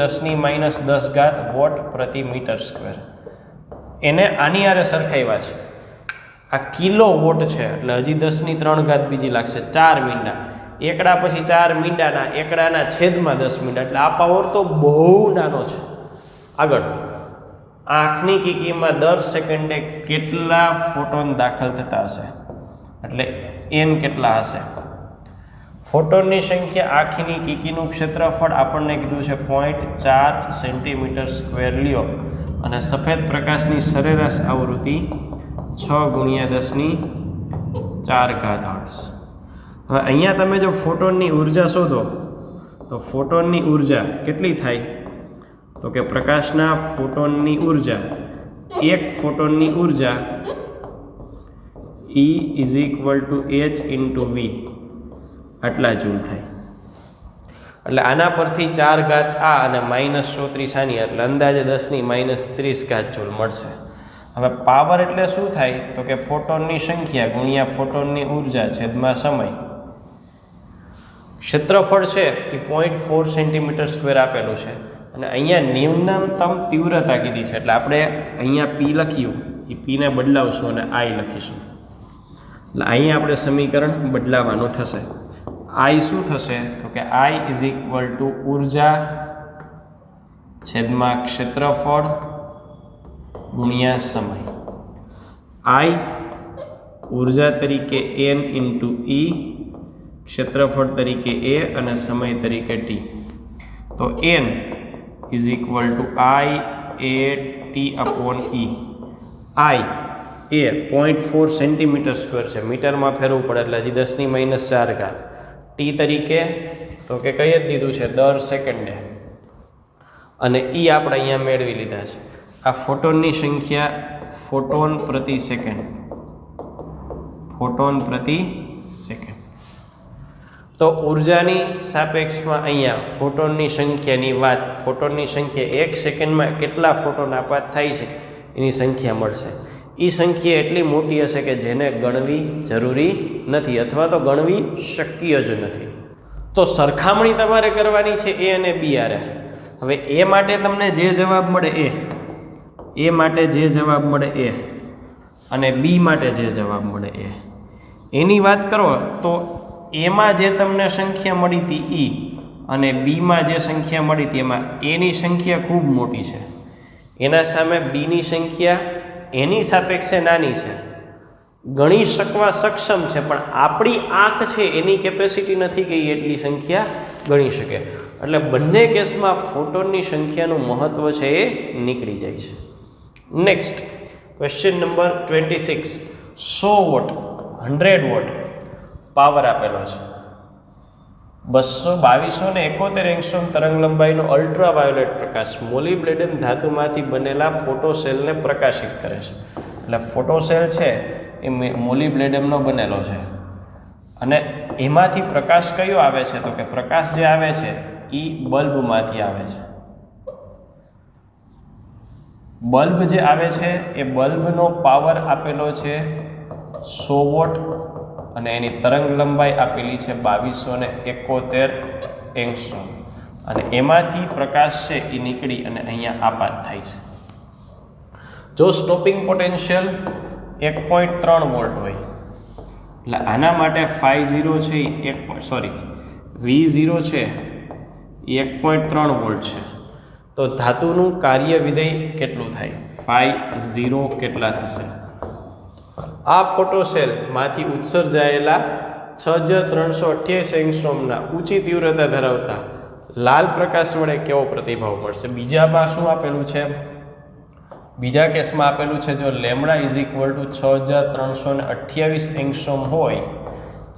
10⁻10 વોટ પ્રતિ મીટર સ્ક્વેર. એને આની આરે સરખાવ્યા છે. આ કિલો વોટ છે એટલે હજી 10⁻³ બીજી લાગશે. 4 મીંડા એકડા, પછી 4 મીંડાના એકડાના છેદમાં 10 મીંડા, એટલે આ પાવર તો બહુ નાનો છે. આગળ, આંખની કીકીમાં દર સેકન્ડે કેટલા ફોટોન દાખલ થતા હશે? એટલે n કેટલા હશે? ફોટોનની સંખ્યા આંખની કીકીનું ક્ષેત્રફળ આપણને કીધું છે 0.4 સેન્ટીમીટર સ્ક્વેર લ્યો, અને સફેદ પ્રકાશની સરેરાશ આવૃત્તિ 6 × 10⁴ હર્ટ્ઝ. હવે અહીંયા તમે જો ફોટોનની ઉર્જા શોધો તો ફોટોનની ઉર્જા કેટલી થાય? તો કે પ્રકાશના ફોટોનની ઉર્જા, એક ફોટોનની ઉર્જા E = h × v આટલા જૂલ થાય. એટલે આના પરથી 4 આ અને -34 આની, એટલે અંદાજે 10⁻30 જૂલ મળશે. હવે પાવર એટલે શું થાય? તો કે ફોટોનની સંખ્યા ગુણ્યા ફોટોનની ઉર્જા છેદમાં સમય. ક્ષેત્રફળ છે એ 0.4 સેન્ટીમીટર સ્ક્વેર આપેલું છે, અને અહીંયા ન્યૂનતમ તીવ્રતા કીધી છે. એટલે આપણે અહીંયા P લખ્યું, એ Pને બદલાવશું અને I લખીશું. એટલે અહીંયા આપણે સમીકરણ બદલાવાનું થશે. I શું થશે? તો કે I = ઉર્જા છેદમાં ક્ષેત્રફળ ગુણ્યા સમય. I ઉર્જા તરીકે n × E, ક્ષેત્રફળ તરીકે a અને સમય તરીકે t. તો n = I/T/E. I A 0.4 centimetre square છે, મીટરમાં ફેરવું પડે એટલે હજી 10⁻⁴. t તરીકે તો કે કઈ જ દીધું છે? દર સેકન્ડે. અને એ આપણે અહીંયા મેળવી લીધા છે. આ ફોટોનની સંખ્યા ફોટોન પ્રતિ સેકન્ડ, ફોટોન પ્રતિ સેકન્ડ. તો ઉર્જાની સાપેક્ષમાં અહીંયા ફોટોનની સંખ્યાની વાત, ફોટોનની સંખ્યા 1 સેકન્ડમાં કેટલા ફોટોન આપાત થાય છે એની સંખ્યા મળશે. એ સંખ્યા એટલી મોટી હશે કે જેને ગણવી જરૂરી નથી, અથવા તો ગણવી શક્ય જ નથી. તો સરખામણી તમારે કરવાની છે A અને B આરે. હવે A માટે તમને જે જવાબ મળે A માટે જે જવાબ મળે A, અને B માટે જે જવાબ મળે A, એની વાત કરો તો એમાં જે તમને સંખ્યા મળી હતી E, અને બીમાં જે સંખ્યા મળી હતી એમાં એની સંખ્યા ખૂબ મોટી છે, એના સામે બીની સંખ્યા એની સાપેક્ષે નાની છે. ગણી શકવા સક્ષમ છે, પણ આપણી આંખ છે એની કેપેસિટી નથી કે એટલી સંખ્યા ગણી શકે. એટલે બંને કેસમાં ફોટોનની સંખ્યાનું મહત્ત્વ છે એ નીકળી જાય છે. Next question number 26. 100 watt 100 watt power આપેલો છે. 2271 એંગસ્ટ્રોમ તરંગ લંબાઈનો અલ્ટ્રાવાયોલેટ પ્રકાશ મોલિબ્ડેનમ ધાતુમાંથી બનેલા ફોટોસેલને પ્રકાશિત કરે છે. એટલે ફોટોસેલ છે એ મોલિબ્ડેનમનો બનેલો છે, અને એમાંથી પ્રકાશ કયો આવે છે? તો કે પ્રકાશ જે આવે છે એ બલ્બમાંથી આવે છે. બલ્બ જે આવે છે એ બલ્બનો પાવર આપેલો છે 100 વોટ, અને એની તરંગ લંબાઈ આપેલી છે 2271 એંગસ્ટ્રોમ, અને એમાંથી પ્રકાશ છે એ નીકળી અને અહીંયા આપાત થાય છે. જો સ્ટોપિંગ પોટેન્શિયલ 1.3 વોલ્ટ હોય, એટલે આના માટે V0 છે એ 1.3 વોલ્ટ છે. તો ધાતુનું કાર્ય વિધેય કેટલું થાય? φ0 કેટલા થશે? આ ફોટોસેલમાંથી ઉત્સર્જાયેલા 6328 એંગસ્ટ્રોમના ઊંચી તીવ્રતા ધરાવતા લાલ પ્રકાશ વડે કેવો પ્રતિભાવ મળશે? બીજામાં શું આપેલું છે? બીજા કેસમાં આપેલું છે જો lambda is equal two 6328 angstrom હોય,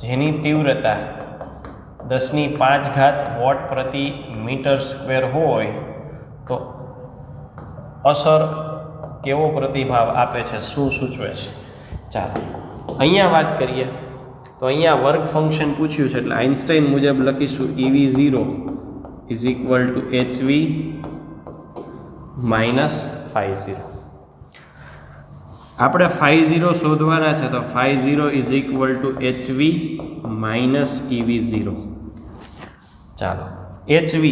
જેની તીવ્રતા 10⁵ વોટ પ્રતિ મીટર સ્ક્વેર હોય, તો અસર કેવો પ્રતિભાવ આપે છે, શું સૂચવે છે? ચાલો અહીંયા વાત કરીએ તો અહીંયા વર્ક ફંક્શન પૂછ્યું છે એટલે આઇન્સ્ટાઈન મુજબ લખીશું EV0 is equal to HV minus φ0. આપણે φ0 શોધવાના છે તો φ0 is equal to HV minus EV0. ચાલો HV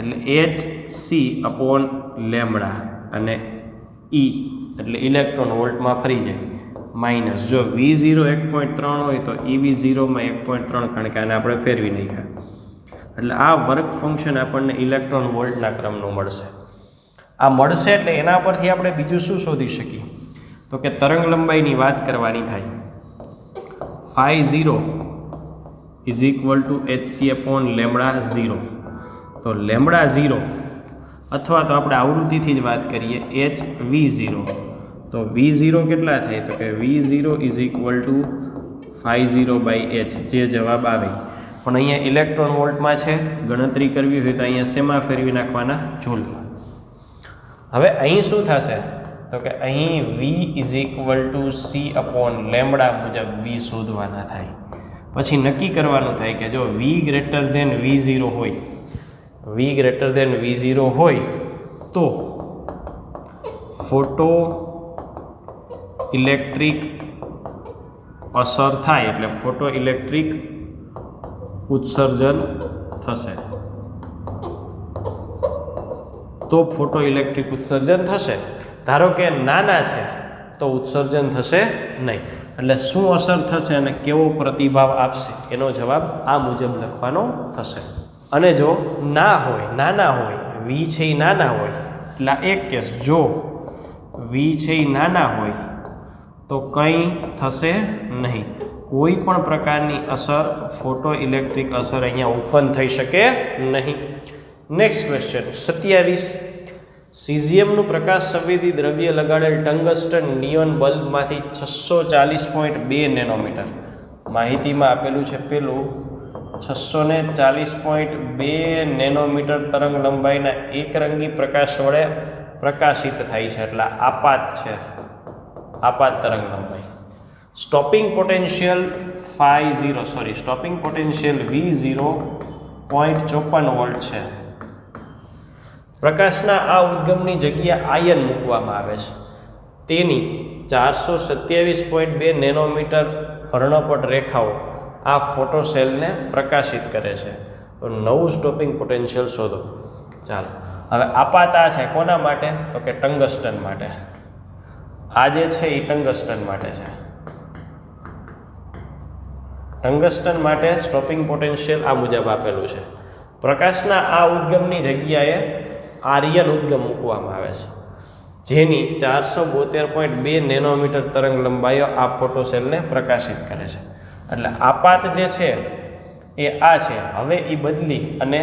એટલે HC અપોન લેમ્ડા અને E એટલે ઇલેક્ટ્રોન વોલ્ટમાં ફરી જાય માઇનસ. જો V0 1.3 હોય તો EV0 માં 1.3, કારણ કે આને આપણે ફેરવી નાખ્યા. એટલે આ વર્ક ફંક્શન આપણને ઇલેક્ટ્રોન વોલ્ટના ક્રમનું મળશે. આ મળશે એટલે એના પરથી આપણે બીજું શું શોધી શકીએ? તો કે તરંગ લંબાઈની વાત કરવાની થાય. φ0 is equal to HC upon lambda 0. તો લેમ્ડા 0 અથવા તો આપણે આવૃત્તિથી જ વાત કરીએ HV0. તો V0 કેટલા થાય? તો કે V0 is equal two φ0/h, જે જવાબ આવે. પણ અહીંયા ઇલેક્ટ્રોન વોલ્ટમાં છે, ગણતરી કરવી હોય તો અહીંયા શેમાં ફેરવી નાખવાના? જૂલમાં. હવે અહીં શું થશે? તો કે અહીં V is equal two C upon lambda મુજબ V શોધવાના થાય. પછી નક્કી કરવાનું થાય કે જો V ગ્રેટર ધેન V0 હોય, V ગ્રેટર ધેન V0 હોય તો ફોટો ઇલેક્ટ્રિક અસર થાય, એટલે ફોટો ઇલેક્ટ્રિક ઉત્સર્જન થશે. તો ફોટો ઇલેક્ટ્રિક ઉત્સર્જન થશે. ધારો કે નાના છે તો ઉત્સર્જન થશે નહીં. એટલે શું અસર થશે અને કેવો પ્રતિભાવ આપશે એનો જવાબ આ મુજબ લખવાનો થશે. અને જો ના હોય, નાના હોય, V છે એ નાના હોય, એટલે એક કેસ જો V છે એ નાના હોય તો કંઈ થશે નહીં. કોઈ પણ પ્રકારની અસર, ફોટો ઇલેક્ટ્રિક અસર અહીંયા ઉત્પન્ન થઈ શકે નહીં. Next question 27. સીઝિયમનું પ્રકાશ સંવેદી દ્રવ્ય લગાડેલ ટંગસ્ટન નિયોન બલ્બમાંથી 640.2 નેનોમીટર, માહિતીમાં આપેલું છે પેલું 640.2 નેનોમીટર તરંગ લંબાઈના એકરંગી પ્રકાશ વડે પ્રકાશિત થાય છે. એટલે આપાત છે, આપાત તરંગ લંબાઈ. Stopping potential stopping potential V0 0.54 volt છે. પ્રકાશના આ ઉદ્ગમની જગ્યા આયન મૂકવામાં આવે છે. તેની 427.2 નેનોમીટર વર્ણપટ રેખાઓ આ ફોટોસેલને પ્રકાશિત કરે છે. તો નવું સ્ટોપિંગ પોટેન્શિયલ શોધો. ચાલો હવે આપાત આ છે કોના માટે? તો કે ટંગસ્ટન માટે. આ જે છે એ ટંગસ્ટન માટે છે. ટંગસ્ટન માટે સ્ટોપિંગ પોટેન્શિયલ આ મુજબ આપેલું છે. પ્રકાશના આ ઉદ્ગમની જગ્યાએ આર્યન ઉદ્ગમ મૂકવામાં આવે છે, જેની 472.2 નેનોમીટર તરંગ લંબાઈઓ આ ફોટોસેલને પ્રકાશિત કરે છે. એટલે આપાત જે છે એ આ છે. હવે એ બદલી અને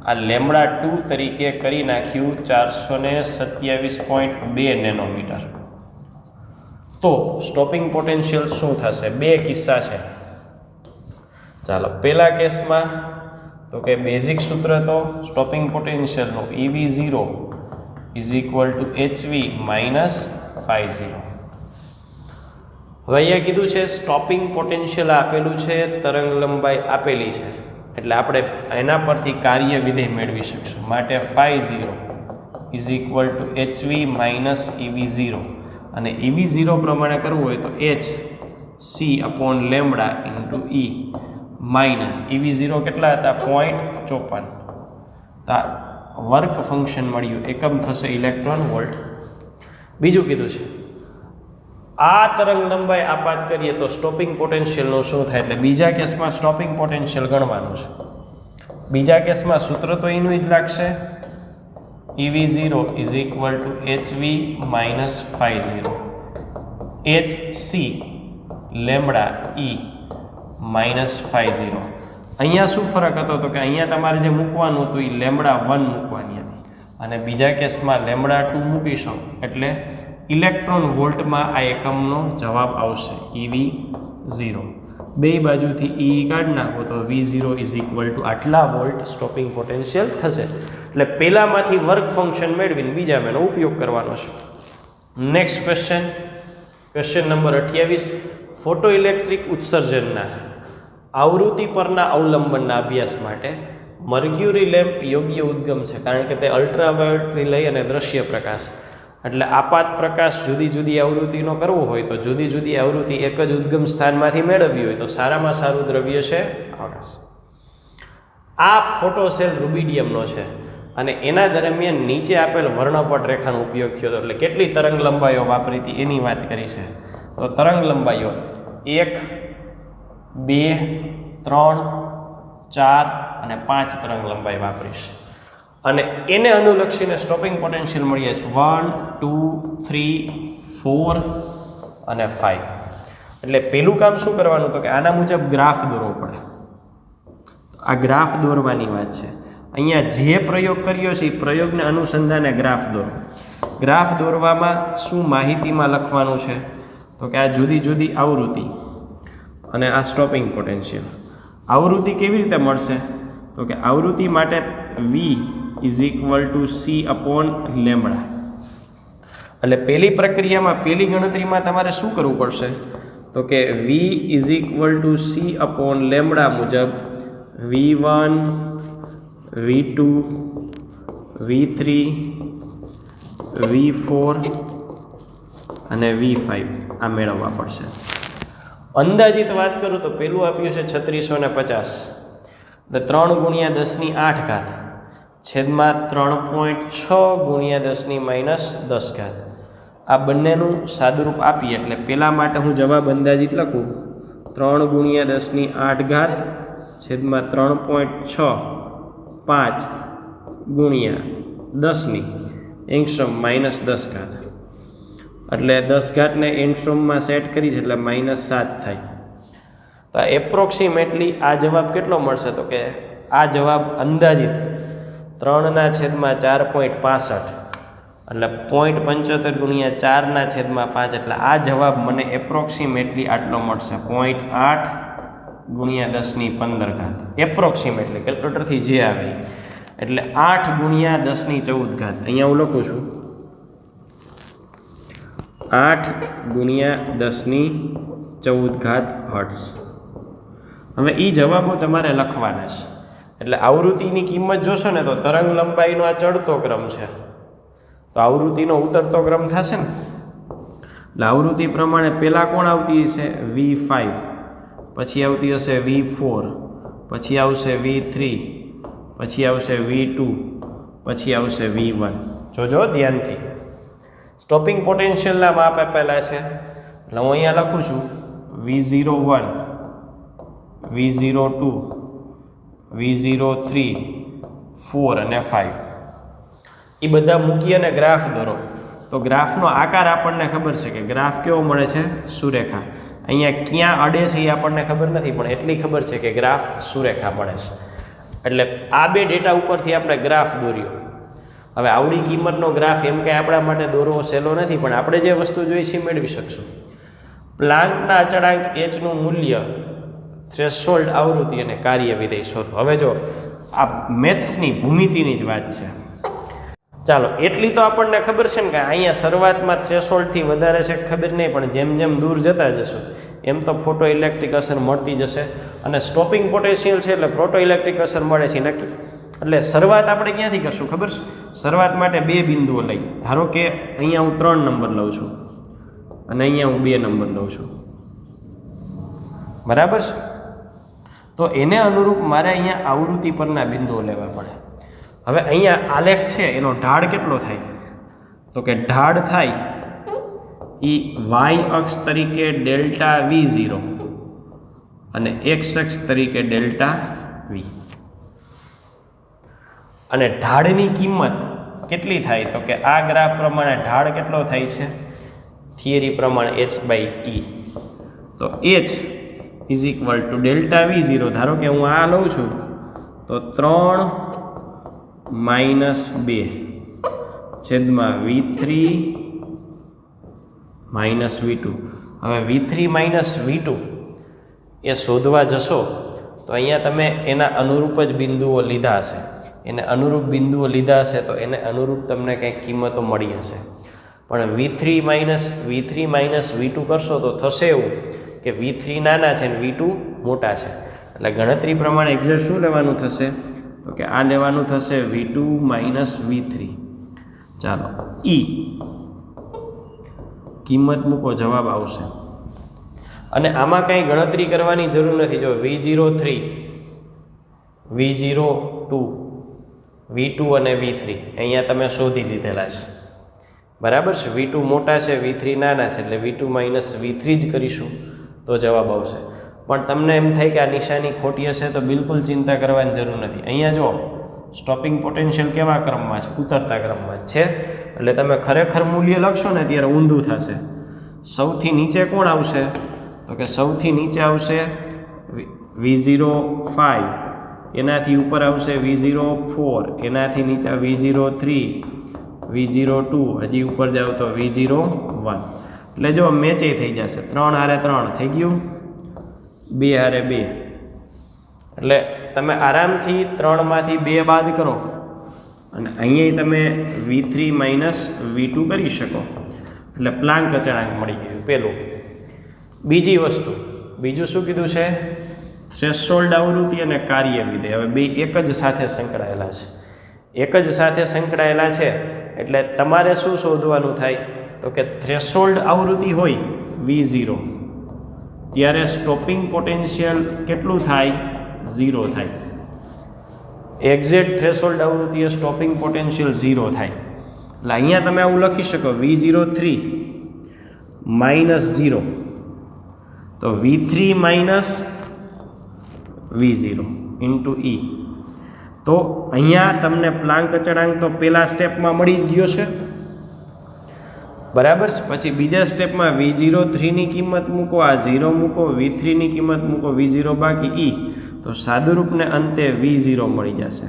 આ લેમ્ડા 2 તરીકે કરી નાખ્યું 427.2 નેનોમીટર. તો સ્ટોપિંગ પોટેન્શિયલ શું થશે? બે કિસ્સા છે. ચાલો પહેલા કેસમાં તો કે બેઝિક સૂત્ર તો સ્ટોપિંગ પોટેન્શિયલનું EV0 is equal to HV minus φ0. હવે અહીંયા કીધું છે સ્ટોપિંગ પોટેન્શિયલ આપેલું છે, તરંગ લંબાઈ આપેલી છે, એટલે આપણે એના પરથી કાર્ય વિધેય મેળવી શકશું. માટે φ0 is equal to HV minus EV0, અને EV0 પ્રમાણે કરવું હોય તો HC upon lambda into E minus EV0 કેટલા હતા? 0.54. વર્ક ફંક્શન મળ્યું, એકમ થશે ઇલેક્ટ્રોન વોલ્ટ. બીજું કીધું છે આ તરંગ લંબાઈ આપાત કરીએ તો સ્ટોપિંગ પોટેન્શિયલનું શું થાય? એટલે બીજા કેસમાં સ્ટોપિંગ પોટેન્શિયલ ગણવાનું છે. બીજા કેસમાં સૂત્ર તો એનું જ લાગશે, EV0 is equal to HV minus φ0 HC lambda E minus φ0. અહીંયા શું ફરક હતો તો કે અહીંયા તમારે જે મૂકવાનું હતું એ લેમડા 1 મૂકવાની હતી અને બીજા કેસમાં લેમડા 2 મૂકીશો એટલે ઇલેક્ટ્રોન વોલ્ટમાં આ એકમનો જવાબ આવશે EV0. બે બાજુથી E કાઢી નાખો તો V0 ઇઝ ઇક્વલ ટુ આટલા વોલ્ટ સ્ટોપિંગ પોટેન્શિયલ થશે. એટલે પહેલામાંથી વર્ક ફંક્શન મેળવીને બીજામાં એનો ઉપયોગ કરવાનો છે. Next question number 28. Photoelectric ઉત્સર્જનના આવૃત્તિ પરના અવલંબનના અભ્યાસ માટે મર્ક્યુરી લેમ્પ યોગ્ય ઉદ્ગમ છે, કારણ કે તે અલ્ટ્રાવાયોલેટથી લઈ અને દ્રશ્ય પ્રકાશ એટલે આપાત પ્રકાશ જુદી જુદી આવૃત્તિનો કરવો હોય તો જુદી જુદી આવૃત્તિ એક જ ઉદ્ગમ સ્થાનમાંથી મેળવવી હોય તો સારામાં સારું દ્રવ્ય છે આકાશ. આ ફોટો સેલ રૂબિડિયમનો છે અને એના દરમિયાન નીચે આપેલ વર્ણપટ રેખાનો ઉપયોગ થયો હતો. એટલે કેટલી તરંગ લંબાઈઓ વાપરી હતી એની વાત કરી છે. તો તરંગ લંબાઈઓ 1, 2, 3, 4 અને 5 તરંગ લંબાઈ વાપરીશ અને એને અનુલક્ષીને સ્ટોપિંગ પોટેન્શિયલ મળીએ છે 1, 2, 3, 4 અને 5. એટલે પહેલું કામ શું કરવાનું તો કે આના મુજબ ગ્રાફ દોરવો પડે. આ ગ્રાફ દોરવાની વાત છે. અહીંયા જે પ્રયોગ કર્યો છે એ પ્રયોગને અનુસંધાને ગ્રાફ દોરો. ગ્રાફ દોરવામાં શું માહિતીમાં લખવાનું છે તો કે આ જુદી જુદી આવૃત્તિ અને આ સ્ટોપિંગ પોટેન્શિયલ. આવૃત્તિ કેવી રીતે મળશે તો કે આવૃત્તિ માટે V is equal two C upon lambda. એટલે પહેલી પ્રક્રિયામાં પહેલી ગણતરીમાં તમારે શું કરવું પડશે તો કે V is equal two C upon lambda મુજબ V1, V2, V3, V4 અને V5 આ મેળવવા પડશે. અંદાજિત વાત કરું તો પહેલું આપ્યું છે 3650 એટલે 3 ગુણ્યા 10 ની 8 ઘાત છેદમાં 3.6 ગુણ્યા 10 ની માઇનસ 10 ઘાત. આ બંનેનું સાદુરૂપ આપીએ એટલે પહેલા માટે હું જવાબ અંદાજિત લખું 3 ગુણ્યા 10 ની 8 ઘાત છેદમાં 3.6 5 ગુણ્યા 10 ની એંગસ્ટ્રોમ માઇનસ 10 ઘાત. એટલે 10 ઘાતને એંગસ્ટ્રોમમાં સેટ કરી છે એટલે -7 થાય. તો એપ્રોક્સિમેટલી આ જવાબ કેટલો મળશે તો કે આ જવાબ અંદાજિત 3/4.65 એટલે 0.75 ગુણ્યા 4/5 એટલે આ જવાબ મને એપ્રોક્સિમેટલી આટલો મળશે 0.8 ગુણ્યા 10 ની 15 ઘાત. એપ્રોક્સિમેટલી કેલ્ક્યુલેટરથી જે આવે એટલે 8 ગુણ્યા 10 ની 14 ઘાત. અહીંયા હું લખું છું 8 ગુણ્યા 10 ની 14 ઘાત હર્ટ્ઝ. હવે એ જવાબો તમારે લખવાના છે. એટલે આવૃત્તિની કિંમત જોશો ને તો તરંગ લંબાઈનો આ ચડતો ક્રમ છે તો આવૃત્તિનો ઉતરતો ક્રમ થશે ને. એટલે આવૃત્તિ પ્રમાણે પહેલાં કોણ આવતી હશે V5, પછી આવતી હશે V4, પછી આવશે V3, પછી આવશે V2, પછી આવશે V1. જોજો ધ્યાનથી. સ્ટોપિંગ પોટેન્શિયલના માપ આપેલા છે એટલે હું અહીંયા લખું છું V01, V02, V03, 4 અને 5. એ બધા મૂકી અને ગ્રાફ દોરો તો ગ્રાફનો આકાર આપણને ખબર છે કે ગ્રાફ કેવો મળે છે સુરેખા. અહીંયા ક્યાં અડે છે એ આપણને ખબર નથી પણ એટલી ખબર છે કે ગ્રાફ સુરેખા મળે છે. એટલે આ બે ડેટા ઉપરથી આપણે ગ્રાફ દોર્યો. હવે આવડી કિંમતનો ગ્રાફ એમ કે આપણા માટે દોરવો સહેલો નથી પણ આપણે જે વસ્તુ જોઈ છે મેળવી શકશું. પ્લાન્કના અચળાંક Hનું મૂલ્ય, થ્રેશોલ્ડ આવૃત્તિ અને કાર્ય વિધેય શોધો. હવે જો આ મેથ્સની ભૂમિતિની જ વાત છે. ચાલો એટલી તો આપણને ખબર છે ને કે અહીંયા શરૂઆતમાં થ્રેશોલ્ડથી વધારે છે ખબર નહીં પણ જેમ જેમ દૂર જતા જશું એમ તો ફોટો ઇલેક્ટ્રિક અસર મળતી જશે અને સ્ટોપિંગ પોટેન્શિયલ છે એટલે ફોટો ઇલેક્ટ્રિક અસર મળે છે નક્કી. એટલે શરૂઆત આપણે ક્યાંથી કરશું ખબર છે? શરૂઆત માટે બે બિંદુઓ લઈ. ધારો કે અહીંયા હું 3 નંબર લઉં છું અને અહીંયા હું 2 નંબર લઉં છું, બરાબર છે? તો એને અનુરૂપ મારે અહીંયા આવૃત્તિ પરના બિંદુઓ લેવા પડે. હવે અહીંયા આલેખ છે એનો ઢાળ કેટલો થાય તો કે ઢાળ થાય એ y અક્ષ તરીકે ડેલ્ટા V0 અને x અક્ષ તરીકે ડેલ્ટા V. અને ઢાળની કિંમત કેટલી થાય તો કે આ ગ્રાફ પ્રમાણે ઢાળ કેટલો થાય છે થિયરી પ્રમાણે h/e તો h is equal to delta V0 ધારો કે હું આ લઉં છું તો 3 - 2 છેદમાં V3 - V2 હવે V3 - V2 એ શોધવા જશો તો અહીંયા તમે એના અનુરૂપ જ બિંદુઓ લીધા હશે એને અનુરૂપ બિંદુઓ લીધા હશે તો એને અનુરૂપ તમને કંઈક કિંમતો મળી હશે પણ V3 - V2 કરશો તો થશે એવું કે V3 નાના છે અને V2 મોટા છે એટલે ગણતરી પ્રમાણે એક્ઝેક્ટ શું લેવાનું થશે તો કે આ લેવાનું થશે V2 - V3 ચાલો E કિંમત મૂકો જવાબ આવશે અને આમાં કંઈ ગણતરી કરવાની જરૂર નથી જો V03 V02 V2 અને V3 અહીંયા તમે શોધી લીધેલા છે બરાબર છે V2 મોટા છે V3 નાના છે એટલે V2 - V3 જ કરીશું તો જવાબ આવશે પણ તમને એમ થાય કે આ નિશાની ખોટી હશે તો બિલકુલ ચિંતા કરવાની જરૂર નથી અહીંયા જો સ્ટોપિંગ પોટેન્શિયલ કેવા ક્રમમાં છે ઉતરતા ક્રમમાં છે એટલે તમે ખરેખર મૂલ્ય લખશો ને ત્યારે ઊંધું થશે સૌથી નીચે કોણ આવશે તો કે સૌથી નીચે આવશે V05 એનાથી ઉપર આવશે V04 એનાથી નીચે V03 V02 હજી ઉપર જાવ તો V01 એટલે જો મેચે થઈ જશે 3 હારે 3 થઈ ગયું 2 હારે 2 એટલે તમે આરામથી 3 માંથી 2 બાદ કરો અને અહીંયા તમે V3 - V2 કરી શકો એટલે પ્લાન્ક અચળાંક મળી ગયું પેલું બીજી વસ્તુ બીજું શું કીધું છે થ્રેશોલ્ડ આવૃત્તિ અને કાર્ય વિધેય હવે બે એક જ સાથે સંકળાયેલા છે એક જ સાથે સંકળાયેલા છે એટલે તમારે શું શોધવાનું થાય તો કે થ્રેશોલ્ડ આવૃત્તિ હોય V0 ત્યારે સ્ટોપિંગ પોટેન્શિયલ કેટલું થાય 0 થાય એક્ઝેક્ટ થ્રેશોલ્ડ આવૃત્તિ એ સ્ટોપિંગ પોટેન્શિયલ 0 થાય એટલે અહીંયા તમે આવું લખી શકો V03 - 0 તો V3 - V0 ઇન્ટુ E તો અહીંયા તમને પ્લાન્ક અચળાંક તો પહેલા સ્ટેપમાં મળી જ ગયો છે બરાબર છે પછી બીજા સ્ટેપમાં V03ની કિંમત મૂકો આ 0 મૂકો V3ની કિંમત મૂકો V0 બાકી E તો સાદુરૂપને અંતે V0 મળી જશે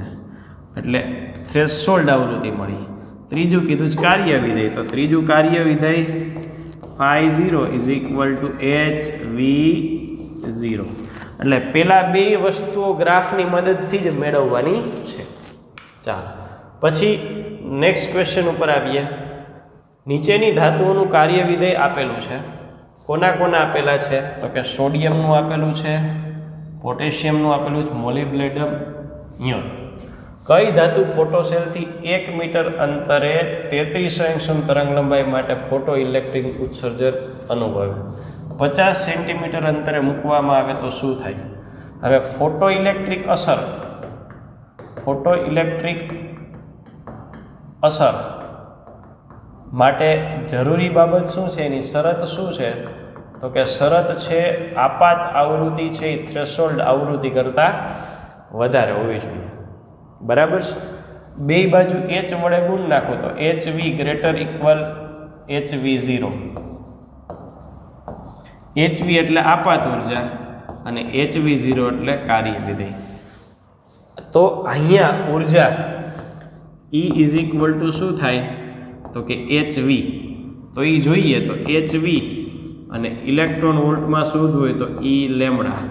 એટલે થ્રેશોલ્ડ આવૃત્તિ મળી ત્રીજું કીધું જ કાર્ય વિધેય તો ત્રીજું કાર્ય વિધેય φ0 ઇઝ ઇક્વલ ટુ HV0 એટલે પેલા બે વસ્તુઓ ગ્રાફની મદદથી જ મેળવવાની છે ચાલો પછી નેક્સ્ટ ક્વેશ્ચન ઉપર આવીએ નીચેની ધાતુઓનું કાર્ય વિધેય આપેલું છે કોના કોના આપેલા છે તો કે સોડિયમનું આપેલું છે પોટેશિયમનું આપેલું છે મોલિબ્લેડમ નિયોન કઈ ધાતુ ફોટોસેલથી 1 મીટર અંતરે 33 એંગસ્ટ્રોમ તરંગલંબાઈ માટે ફોટો ઇલેક્ટ્રિક ઉત્સર્જન અનુભવે 50 સેન્ટીમીટર અંતરે મૂકવામાં આવે તો શું થાય હવે ફોટો ઇલેક્ટ્રિક અસર માટે જરૂરી બાબત શું છે એની શરત શું છે તો કે શરત છે આપાત આવૃત્તિ છે એ થ્રેશોલ્ડ આવૃત્તિ કરતાં વધારે હોવી જોઈએ બરાબર છે બે બાજુ H વડે ગુણ નાખો તો HV greater equal HV0 HV એટલે આપાત ઉર્જા અને HV0 એટલે કાર્ય વિધેય તો અહીંયા ઉર્જા E ઇઝ ઇક્વલ ટુ શું થાય તો કે HV તો એ જોઈએ તો HV અને ઇલેક્ટ્રોન વોલ્ટમાં શોધવું હોય તો E લેમ્બડા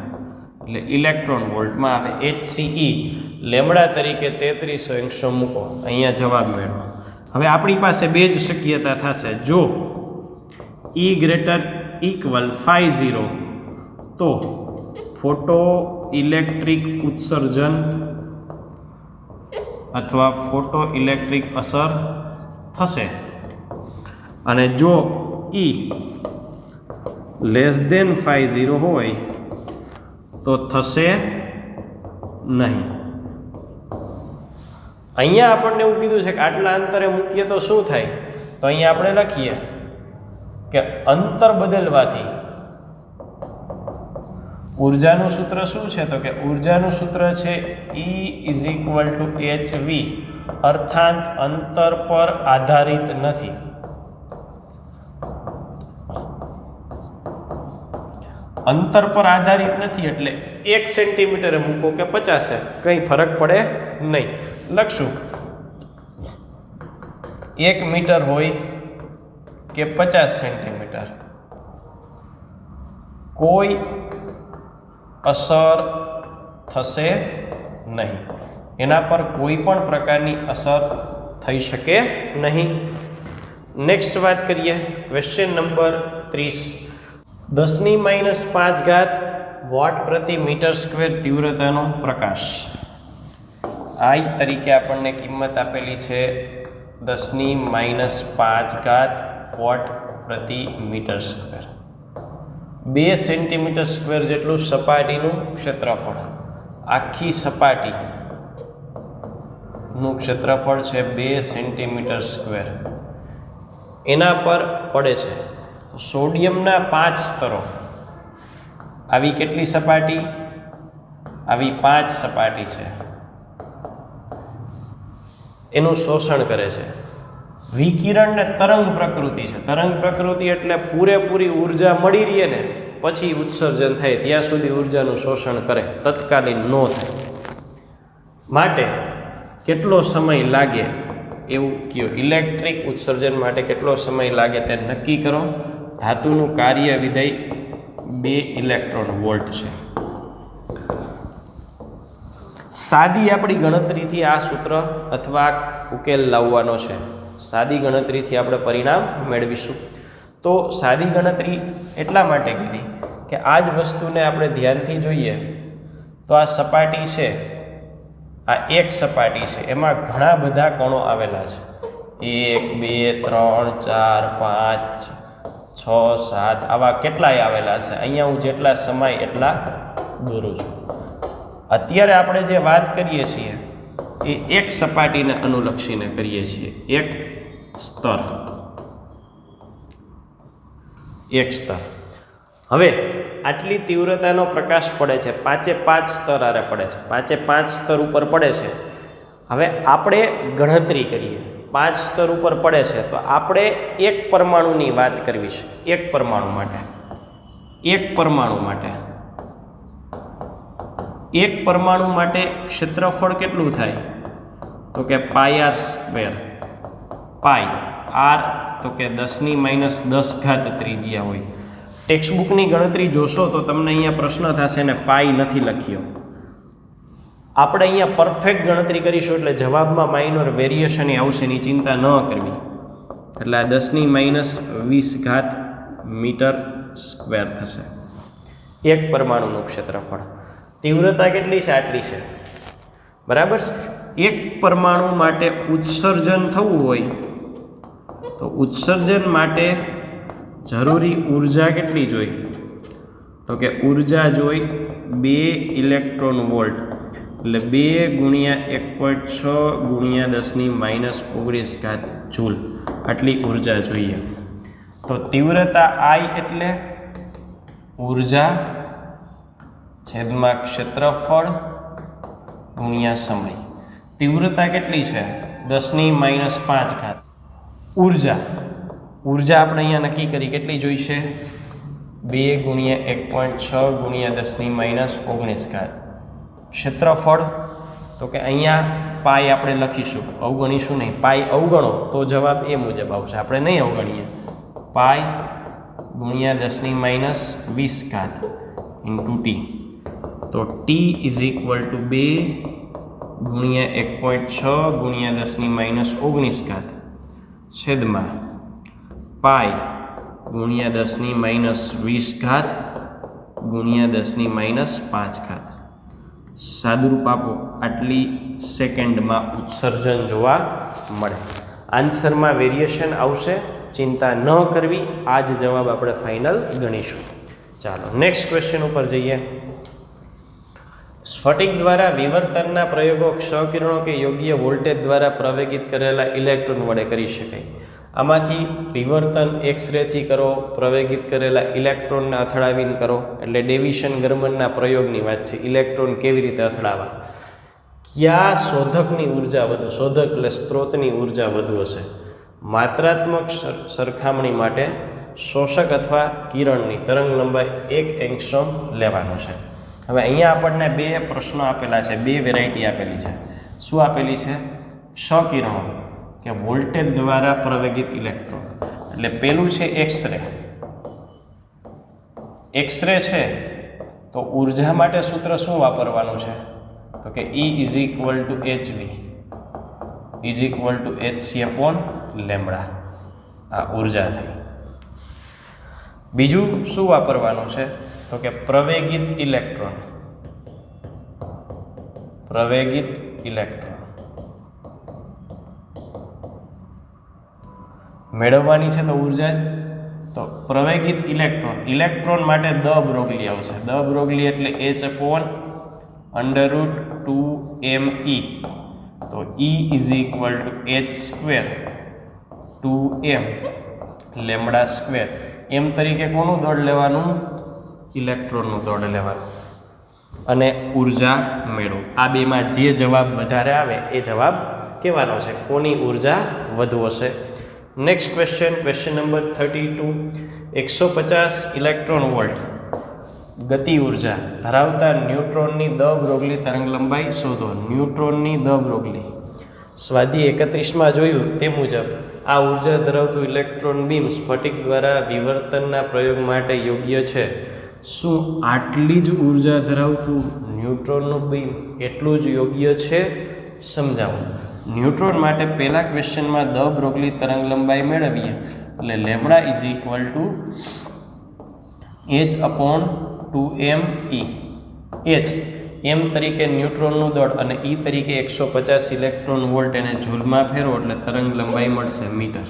એટલે ઇલેક્ટ્રોન વોલ્ટમાં આવે HCE લેમ્બડા તરીકે 3300 એંગસ્ટ્રોમ મૂકો અહીંયા જવાબ મેળવો હવે આપણી પાસે બે જ શક્યતા થશે જો E ગ્રેટર ઇક્વલ φ0 તો ફોટો ઇલેક્ટ્રિક ઉત્સર્જન અથવા ફોટો ઇલેક્ટ્રિક અસર થશે અને જો E લેસ દેન φ0 હોય તો થશે નહીં અહીંયા આપણને એવું કીધું છે કે આટલા અંતરે મૂકીએ તો શું થાય તો અહીંયા આપણે લખીએ કે અંતર બદલવાથી ઉર્જાનું સૂત્ર શું છે? તો કે ઉર્જાનું સૂત્ર છે E=hv, અર્થાત અંતર પર આધારિત નથી. અંતર પર આધારિત નથી એટલે 1 સેન્ટીમીટર મૂકો કે 50, કંઈ ફરક પડે નહીં. લખશું 1 મીટર હોય કે 50 સેન્ટીમીટર, કોઈ અસર થશે નહીં. એના પર કોઈ પણ પ્રકારની અસર થઈ શકે નહીં. નેક્સ્ટ વાત કરીએ, ક્વેશ્ચન નંબર 30. 10⁻5 વોટ પ્રતિ મીટર સ્ક્વેર તીવ્રતાનો પ્રકાશ. I તરીકે આપણને કિંમત આપેલી છે 10⁻5 વોટ પ્રતિ મીટર સ્ક્વેર. 2 સેન્ટીમીટર સ્ક્વેર જેટલું સપાટીનું ક્ષેત્રફળ, આખી સપાટીનું ક્ષેત્રફળ છે 2 સેન્ટીમીટર સ્ક્વેર. એના પર પડે છે તો સોડિયમના 5 સ્તરો. આવી કેટલી સપાટી? આવી 5 સપાટી છે. એનું શોષણ કરે છે. વિકિરણ ને તરંગ પ્રકૃતિ છે. તરંગ પ્રકૃતિ એટલે પૂરેપૂરી ઉર્જા મળી રહે ને પછી ઉત્સર્જન થાય ત્યાં સુધી ઉર્જાનું શોષણ કરે, તત્કાલીન ન થાય. માટે કેટલો સમય લાગે એવું કયો? ઇલેક્ટ્રિક ઉત્સર્જન માટે કેટલો સમય લાગે તે નક્કી કરો. ધાતુનું કાર્ય વિધેય 2 ઇલેક્ટ્રોન વોલ્ટ છે. સાદી આપણી ગણતરીથી આ સૂત્ર અથવા ઉકેલ લાવવાનો છે. સાદી ગણતરીથી આપણે પરિણામ મેળવીશું. તો સાદી ગણતરી એટલા માટે કીધી કે આ જ વસ્તુને આપણે ધ્યાનથી જોઈએ તો આ સપાટી છે, આ એક સપાટી છે, એમાં ઘણા બધા કણો આવેલા છે. 1 2 3 4 5 6 7 આવા કેટલાય આવેલા છે. અહીંયા હું જેટલા સમાય એટલા દોરું છું. અત્યારે આપણે જે વાત કરીએ છીએ એ એક સપાટીને અનુલક્ષીને કરીએ છીએ. એક સ્તર. હવે આટલી તીવ્રતાનો પ્રકાશ પડે છે, 5 સ્તર આરે પડે છે, 5 સ્તર ઉપર પડે છે. હવે આપણે ગણતરી કરીએ. 5 સ્તર ઉપર પડે છે તો આપણે એક પરમાણુની વાત કરવી છે. એક પરમાણુ માટે ક્ષેત્રફળ કેટલું થાય? તો કે πr². પાઈ આર તો કે 10⁻10 ત્રિજ્યા હોય. ટેક્સ્ટબુકની ગણતરી જોશો તો તમને અહીંયા પ્રશ્ન થશે ને પાઈ નથી લખ્યો. આપણે અહીંયા પરફેક્ટ ગણતરી કરીશું એટલે જવાબમાં માઇનોર વેરિએશન આવશે, એની ચિંતા ન કરવી. એટલે આ 10⁻20 મીટર સ્ક્વેર થશે એક પરમાણુનું ક્ષેત્રફળ. તીવ્રતા કેટલી છે? આટલી છે. બરાબર છે. એક પરમાણુ માટે ઉત્સર્જન થવું હોય તો ઉત્સર્જન માટે જરૂરી ઉર્જા કેટલી જોઈ? તો કે ઉર્જા જોઈ 2 ઇલેક્ટ્રોન વોલ્ટ, એટલે 2 × 1.6 × 10⁻19 જૂલ. આટલી ઉર્જા જોઈએ. તો તીવ્રતા I એટલે ઉર્જા છેદમાં ક્ષેત્રફળ ગુણ્યા સમય. તીવ્રતા કેટલી છે? 10⁻5. ઉર્જા આપણે અહીંયા નક્કી કરી કેટલી જોઈશે? 2 × 1.6 × 10⁻19. ક્ષેત્રફળ તો કે અહીંયા પાઈ આપણે લખીશું, અવગણીશું નહીં. પાઈ અવગણો તો જવાબ એ મુજબ આવશે, આપણે નહીં અવગણીએ. પાઈ ગુણ્યા 10⁻20 ઇન્ટુ ટી. તો ટી = 2 × 1.6 × 10⁻19 છેદમાં પાઈ ગુણ્યા 10⁻20 ગુણ્યા 10⁻5. સાદુરૂપ આપો, આટલી સેકન્ડમાં ઉત્સર્જન જોવા મળે. આન્સરમાં વેરિએશન આવશે, ચિંતા ન કરવી. આ જ જવાબ આપણે ફાઇનલ ગણીશું. ચાલો નેક્સ્ટ ક્વેશ્ચન ઉપર જઈએ. સ્ફટિક દ્વારા વિવર્તનના પ્રયોગો ક્ષ કિરણો કે યોગ્ય વોલ્ટેજ દ્વારા પ્રવેગિત કરેલા ઇલેક્ટ્રોન વડે કરી શકાય. આમાંથી વિવર્તન એક્સરેથી કરો, પ્રવેગિત કરેલા ઇલેક્ટ્રોનને અથડાવીને કરો, એટલે ડેવિશન ગરમનના પ્રયોગની વાત છે. ઇલેક્ટ્રોન કેવી રીતે અથડાવા, કયા શોધકની ઉર્જા વધુ, શોધક એટલે સ્ત્રોતની ઉર્જા વધુ હશે. માત્રાત્મક સરખામણી માટે શોષક અથવા કિરણની તરંગ લંબાઈ 1 એંગસ્ટ્રોમ લેવાનું છે. હવે અહીંયા આપણને બે પ્રશ્નો આપેલા છે, બે વેરાયટી આપેલી છે. શું આપેલી છે? ક્ષકિરણો કે વોલ્ટેજ દ્વારા પ્રવેગિત ઇલેક્ટ્રોન. એટલે પેલું છે એક્સરે. એક્સરે છે તો ઉર્જા માટે સૂત્ર શું વાપરવાનું છે? તો કે E = hv = hc/λ. આ ઉર્જા થઈ. બીજું શું વાપરવાનું છે? તો કે પ્રવેગિત ઇલેક્ટ્રોન. પ્રવેગિત ઇલેક્ટ્રોન મેળવવાની છે તો ઉર્જા જ. તો પ્રવેગિત ઇલેક્ટ્રોન માટે દ બ્રોગલી આવશે. દ બ્રોગલી એટલે h/√2me. તો E = h²2m². એમ તરીકે કોનું દળ લેવાનું? ઇલેક્ટ્રોનનું દળ લેવાનું અને ઉર્જા મેળવો. આ બેમાં જે જવાબ વધારે આવે એ જવાબ કહેવાનો છે, કોની ઉર્જા વધુ હશે. Next question, question number 32. 150 electron volt ગતિ ઉર્જા ધરાવતા ન્યુટ્રોનની દ બ્રોગલી તરંગ લંબાઈ શોધો. ન્યુટ્રોનની દ બ્રોગલી સ્વાધ્યાય 31માં જોયું તે મુજબ આ ઉર્જા ધરાવતું ઇલેક્ટ્રોન બીમ સ્ફટિક દ્વારા વિવર્તનના પ્રયોગ માટે યોગ્ય છે. શું આટલી જ ઉર્જા ધરાવતું ન્યુટ્રોનનું બીમ એટલું જ યોગ્ય છે? સમજાવો. ન્યુટ્રોન માટે પહેલા ક્વેશ્ચનમાં દ બ્રોગલી તરંગ લંબાઈ મેળવીએ એટલે λ = h/2me. h એમ તરીકે ન્યુટ્રોનનું દળ અને E તરીકે 150 ઇલેક્ટ્રોન વોલ્ટ, એને જૂલમાં ફેરવો એટલે તરંગ લંબાઈ મળશે મીટર.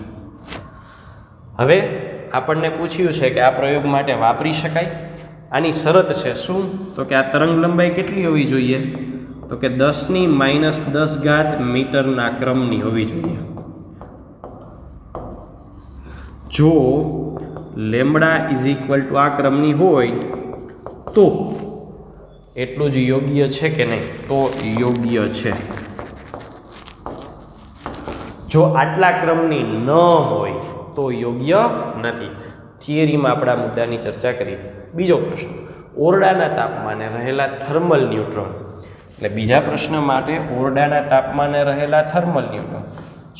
હવે આપણને પૂછ્યું છે કે આ પ્રયોગ માટે વાપરી શકાય. આની શરત છે શું? તો કે આ તરંગ લંબાઈ કેટલી હોવી જોઈએ? તો કે 10⁻10 મીટરના ક્રમની હોવી જોઈએ. જો λ = આ ક્રમની હોય તો એટલું જ યોગ્ય છે કે નહીં? તો યોગ્ય છે. જો આટલા ક્રમની ન હોય તો યોગ્ય નથી. થિયરીમાં આપણા મુદ્દાની ચર્ચા કરી હતી. બીજો પ્રશ્ન, ઓરડાના તાપમાને રહેલા થર્મલ ન્યુટ્રોન. એટલે બીજા પ્રશ્ન માટે ઓરડાના તાપમાને રહેલા થર્મલ ન્યુટ્રોન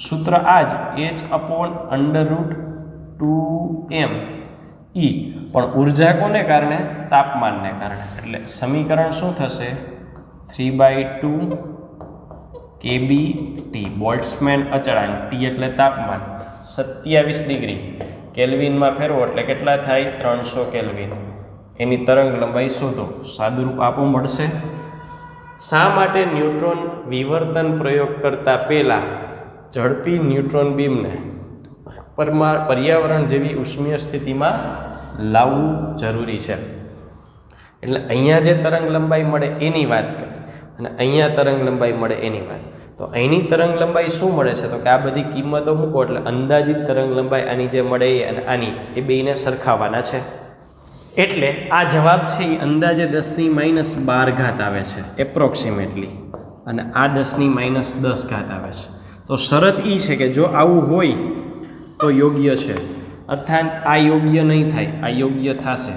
સૂત્ર આ જ h/√2me. પણ ઉર્જા કોને કારણે? તાપમાનને કારણે. એટલે સમીકરણ શું થશે? 3/2 kBT. બોલ્ટ્ઝમેન અચળાંક, T એટલે તાપમાન, 27 ડિગ્રી કેલ્વિનમાં ફેરવો એટલે કેટલા થાય? 300 કેલ્વિન. એની તરંગ લંબાઈ શોધો. સાદુરૂપ આપો મળશે. શા માટે ન્યુટ્રોન વિવર્તન પ્રયોગ કરતા પહેલા ઝડપી ન્યુટ્રોન બીમને પર્યાવરણ જેવી ઉષ્મીય સ્થિતિમાં લાવવું જરૂરી છે? એટલે અહીંયા જે તરંગ લંબાઈ મળે એની વાત કરી અને અહીંયા તરંગ લંબાઈ મળે એની વાત. તો અહીંની તરંગ લંબાઈ શું મળે છે? તો કે આ બધી કિંમતો મૂકો એટલે અંદાજિત તરંગ લંબાઈ આની જે મળે એ અને આની એ બેયને સરખાવવાના છે. એટલે આ જવાબ છે એ અંદાજે 10⁻12 આવે છે એપ્રોક્સિમેટલી, અને આ 10⁻10 આવે છે. તો શરત એ છે કે જો આવું હોય તો યોગ્ય છે, અર્થાત આ યોગ્ય નહીં થાય, આ યોગ્ય થશે.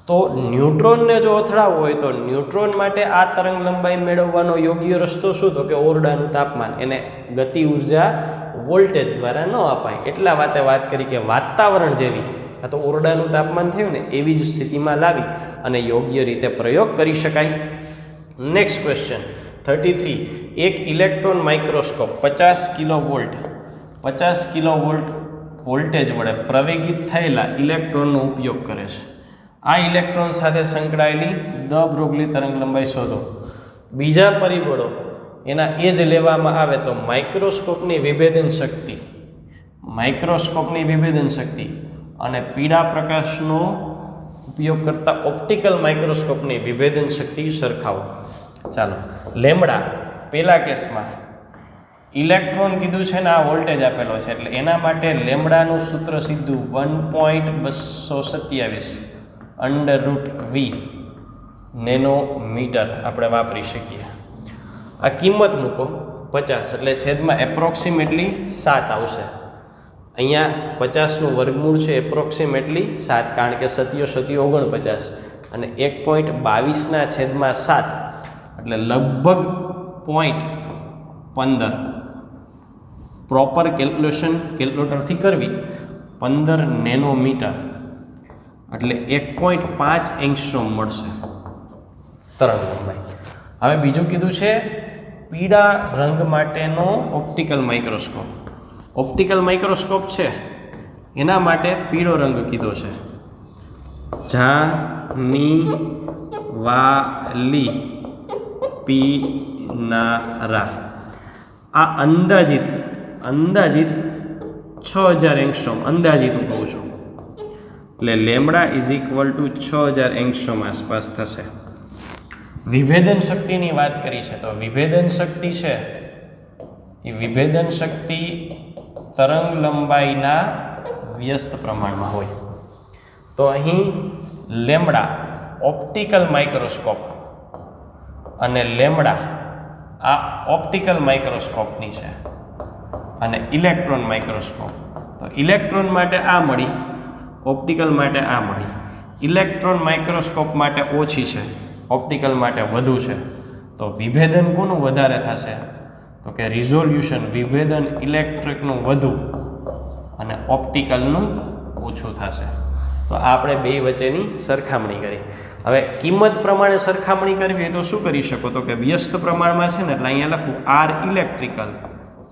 તો ન્યુટ્રોનને જો અથડાવવો હોય તો ન્યુટ્રોન માટે આ તરંગ લંબાઈ મેળવવાનો યોગ્ય રસ્તો શું? તો કે ઓરડાનું તાપમાન. એને ગતિ ઉર્જા વોલ્ટેજ દ્વારા ન અપાય. એટલા વાતે વાત કરી કે વાતાવરણ જેવી, આ તો ઓરડાનું તાપમાન થયું ને એવી જ સ્થિતિમાં લાવી અને યોગ્ય રીતે પ્રયોગ કરી શકાય. Next question 33. એક ઇલેક્ટ્રોન માઇક્રોસ્કોપ 50 કિલોવોલ્ટ વોલ્ટેજ વડે પ્રવેગિત થયેલા ઇલેક્ટ્રોનનો ઉપયોગ કરે છે. આ ઇલેક્ટ્રોન સાથે સંકળાયેલી દ બ્રોગલી તરંગ લંબાઈ શોધો. બીજા પરિબળો એના એ જ લેવામાં આવે તો માઇક્રોસ્કોપની વિભેદન શક્તિ અને પીળા પ્રકાશનો ઉપયોગ કરતા ઓપ્ટિકલ માઇક્રોસ્કોપની વિભેદન શક્તિ સરખાવો. ચાલો, લેમ્બડા પહેલા કેસમાં ઇલેક્ટ્રોન કીધું છે ને આ વોલ્ટેજ આપેલો છે એટલે એના માટે લેમ્બડાનું સૂત્ર સીધું 1.227 √v નેનોમીટર આપણે વાપરી શકીએ. આ કિંમત મૂકો 50 એટલે છેદમાં એપ્રોક્સિમેટલી 7 આવશે. અહીંયા 50નું વર્ગમૂળ છે એપ્રોક્સિમેટલી 7 કારણ કે 7 49 અને 1.22 છેદમાં 7 એટલે લગભગ 0.15 પ્રોપર કેલ્ક્યુલેટરથી કરવી 15 નેનોમીટર એટલે 1.5 એંગસ્ટ્રોમ મળશે તરંગ લંબાઈ. હવે બીજું કીધું છે પીળા રંગ માટેનો ઓપ્ટિકલ માઇક્રોસ્કોપ. ઓપ્ટિકલ માઇક્રોસ્કોપ છે એના માટે પીળો રંગ કીધો છે. જાનીવાલી પીનારા. આ અંદાજિત 6000 એંગસ્ટ્રોમ અંદાજિત હું કહું છું એટલે lambda is equal two 6000 angstrom આસપાસ થશે. વિભેદન શક્તિની વાત કરી છે તો વિભેદન શક્તિ છે એ વિભેદન શક્તિ તરંગ લંબાઈના વ્યસ્ત પ્રમાણમાં હોય. તો અહીં લેમ્બડા ઓપ્ટિકલ માઇક્રોસ્કોપ અને લેમ્બડા આ ઓપ્ટિકલ માઇક્રોસ્કોપની છે અને ઇલેક્ટ્રોન માઇક્રોસ્કોપ. તો ઇલેક્ટ્રોન માટે આ મળી, ઓપ્ટિકલ માટે આ મળી. ઇલેક્ટ્રોન માઇક્રોસ્કોપ માટે ઓછી છે, ઓપ્ટિકલ માટે વધુ છે. તો વિભેદન કોનું વધારે થશે તો કે રિઝોલ્યુશન વિભેદન ઇલેક્ટ્રિકનું વધુ અને ઓપ્ટિકલનું ઓછું થશે. તો આપણે બે વચ્ચેની સરખામણી કરી. હવે કિંમત પ્રમાણે સરખામણી કરવી હોય તો શું કરી શકો તો કે વ્યસ્ત પ્રમાણમાં છે ને એટલે અહીંયા લખું આર ઇલેક્ટ્રિકલ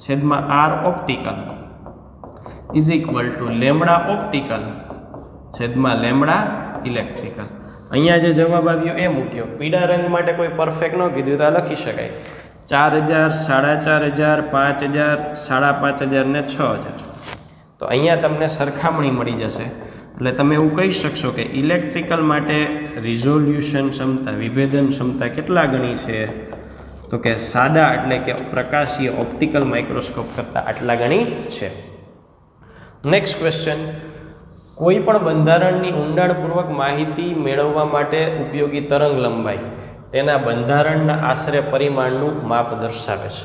છેદમાં R optical is equal to lambda optical છેદમાં લેમ્બડા ઇલેક્ટ્રિકલ. અહીંયા જે જવાબ આવ્યો એ મૂક્યો. પીળા રંગ માટે કોઈ પરફેક્ટ ન કીધું તો આ લખી શકાય 4000, 4500, 5000, 5500 ને 6000. તો અહીંયા તમને સરખામણી મળી જશે એટલે તમે એવું કહી શકશો કે ઇલેક્ટ્રિકલ માટે રિઝોલ્યુશન ક્ષમતા વિભેદન ક્ષમતા કેટલા ગણી છે તો કે સાદા એટલે કે પ્રકાશીય ઓપ્ટિકલ માઇક્રોસ્કોપ કરતાં આટલા ગણી છે. નેક્સ્ટ ક્વેશ્ચન, કોઈ પણ બંધારણની ઊંડાણપૂર્વક માહિતી મેળવવા માટે ઉપયોગી તરંગ લંબાઈ તેના બંધારણના આશરે પરિમાણનું માપ દર્શાવે છે.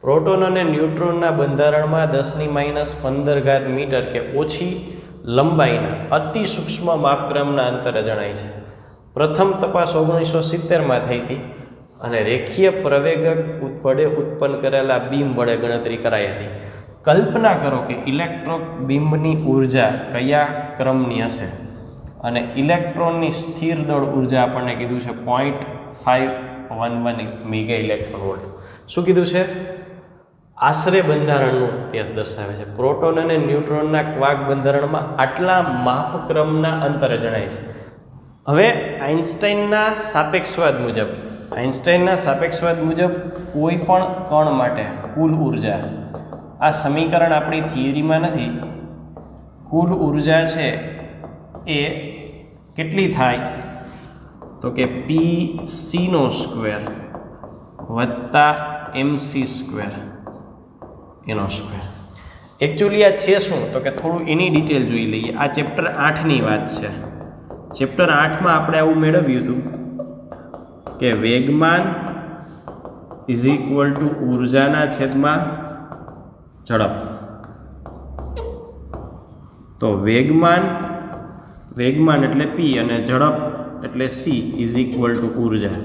પ્રોટોન અને ન્યુટ્રોનના બંધારણમાં 10⁻15 મીટર કે ઓછી લંબાઈના અતિ સૂક્ષ્મ માપક્રમના અંતરે જણાય છે. પ્રથમ તપાસ 1970માં થઈ હતી અને રેખીય પ્રવેગક વડે ઉત્પન્ન કરેલા બીમ વડે ગણતરી કરાઈ હતી. કલ્પના કરો કે ઇલેક્ટ્રોન બીમની ઉર્જા કયા ક્રમની હશે અને ઇલેક્ટ્રોનની સ્થિર દળ ઉર્જા આપણને કીધું છે 0.511 મેગા ઇલેક્ટ્રોન વોલ્ટ. શું કીધું છે? આશરે બંધારણનું કેસ દર્શાવે છે. પ્રોટોન અને ન્યુટ્રોનના ક્વાક બંધારણમાં આટલા માપક્રમના અંતરે જણાય છે. હવે આઇન્સ્ટાઈનના સાપેક્ષવાદ મુજબ કોઈ પણ કણ માટે કુલ ઉર્જા, આ સમીકરણ આપણી થિયરીમાં નથી, કુલ ઉર્જા છે એ કેટલી થાય તો કે pc² વત્તા mc² એનો સ્ક્વેર. એકચ્યુઅલી આ છે શું તો કે થોડું એની ડિટેલ જોઈ લઈએ. આ ચેપ્ટર 8ની વાત છે. ચેપ્ટર 8માં આપણે આવું મેળવ્યું હતું કે વેગમાન ઇઝ ઇક્વલ ટુ ઉર્જાના છેદમાં ઝડપ. તો વેગમાન એટલે p અને ઝડપ એટલે c ઇઝ ઇક્વલ ટુ ઉર્જા.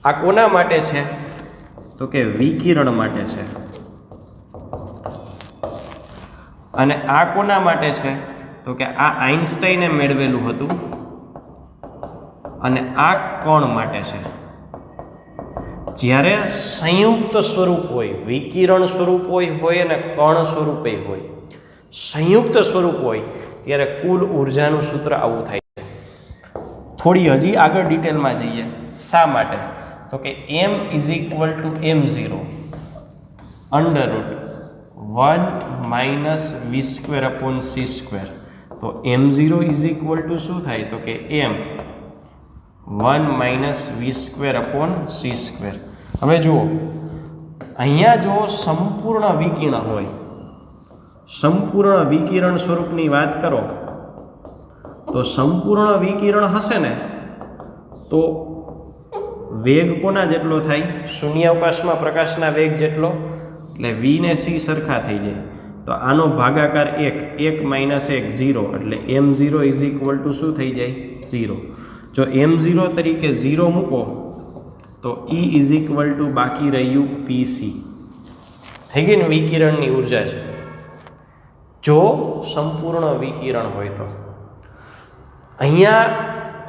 આ કોના માટે છે તો કે વિકિરણ માટે છે. અને આ કોના માટે છે તો કે આ આઇન્સ્ટાઈને મેળવેલું હતું અને આ કણ માટે છે. જ્યારે સંયુક્ત સ્વરૂપ હોય, વિકિરણ સ્વરૂપ હોય અને કણ સ્વરૂપે હોય, સંયુક્ત સ્વરૂપ હોય ત્યારે કુલ ઉર્જાનું સૂત્ર આવું થાય છે. થોડી હજી આગળ ડિટેલમાં જઈએ. શા માટે તો કે m is equal two m0 √1 - v²/c². તો m0 ઇઝ ઇક્વલ ટુ શું થાય તો કે m 1 - v²/c². હવે જુઓ અહીંયા જો સંપૂર્ણ વિકિરણ હોય, સંપૂર્ણ વિકિરણ સ્વરૂપની વાત કરો તો સંપૂર્ણ વિકિરણ હશે ને તો વેગ કોના જેટલો થાય? શૂન્યાવકાશમાં પ્રકાશના વેગ જેટલો. એટલે v ને c સરખા થઈ જાય. તો આનો ભાગાકાર 1, 1 - 1 0, એટલે m0 = શું થઈ જાય? 0. જો m0 તરીકે 0 મૂકો તો E = બાકી રહ્યું Pc. થઈ ગઈ ને વિકિરણની ઉર્જા છે જો સંપૂર્ણ વિકિરણ હોય તો. અહીંયા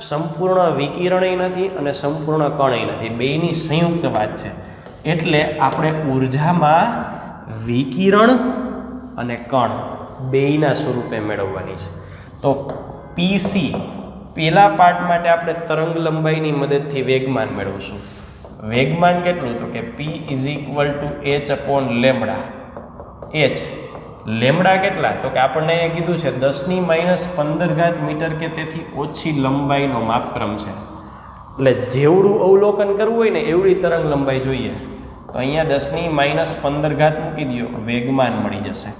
સંપૂર્ણ વિકિરણય નથી અને સંપૂર્ણ કણય નથી, બેયની સંયુક્ત વાત છે. એટલે આપણે ઉર્જામાં વિકિરણ અને કણ બેયના સ્વરૂપે મેળવવાની છે. તો Pc પહેલા પાર્ટ માટે આપણે તરંગ લંબાઈની મદદથી વેગમાન મેળવશું. વેગમાન કેટલું? તો કે P = h/λ. h લેમડા કેટલા? તો કે આપણને એ કીધું છે 10⁻15 મીટર કે તેથી ઓછી લંબાઈનો માપક્રમ છે. એટલે જેવડું અવલોકન કરવું હોય ને એવડી તરંગ લંબાઈ જોઈએ. તો અહીંયા 10⁻15 મૂકી દો, વેગમાન મળી જશે.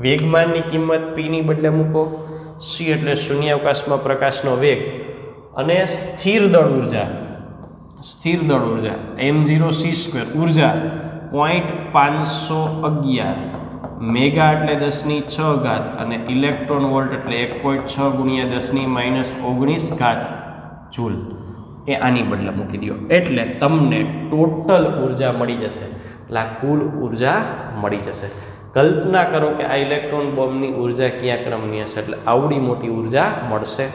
વેગમાનની કિંમત p ની બદલે મૂકો. c એટલે શૂન્યાવકાશમાં પ્રકાશનો વેગ અને સ્થિર દળ ઉર્જા, સ્થિર દળ ઉર્જા m0c² ઉર્જા 0.511 મેગા એટલે 10⁶ અને ઇલેક્ટ્રોન વોલ્ટ એટલે 1.6 × 10⁻19 જૂલ. એ આની બદલે મૂકી દો એટલે તમને ટોટલ ઉર્જા મળી જશે. એટલે આ કુલ ઉર્જા મળી જશે. કલ્પના કરો કે આ ઇલેક્ટ્રોન બોમ્બની ઉર્જા કયા ક્રમની હશે, એટલે આવડી મોટી ઉર્જા મળશે.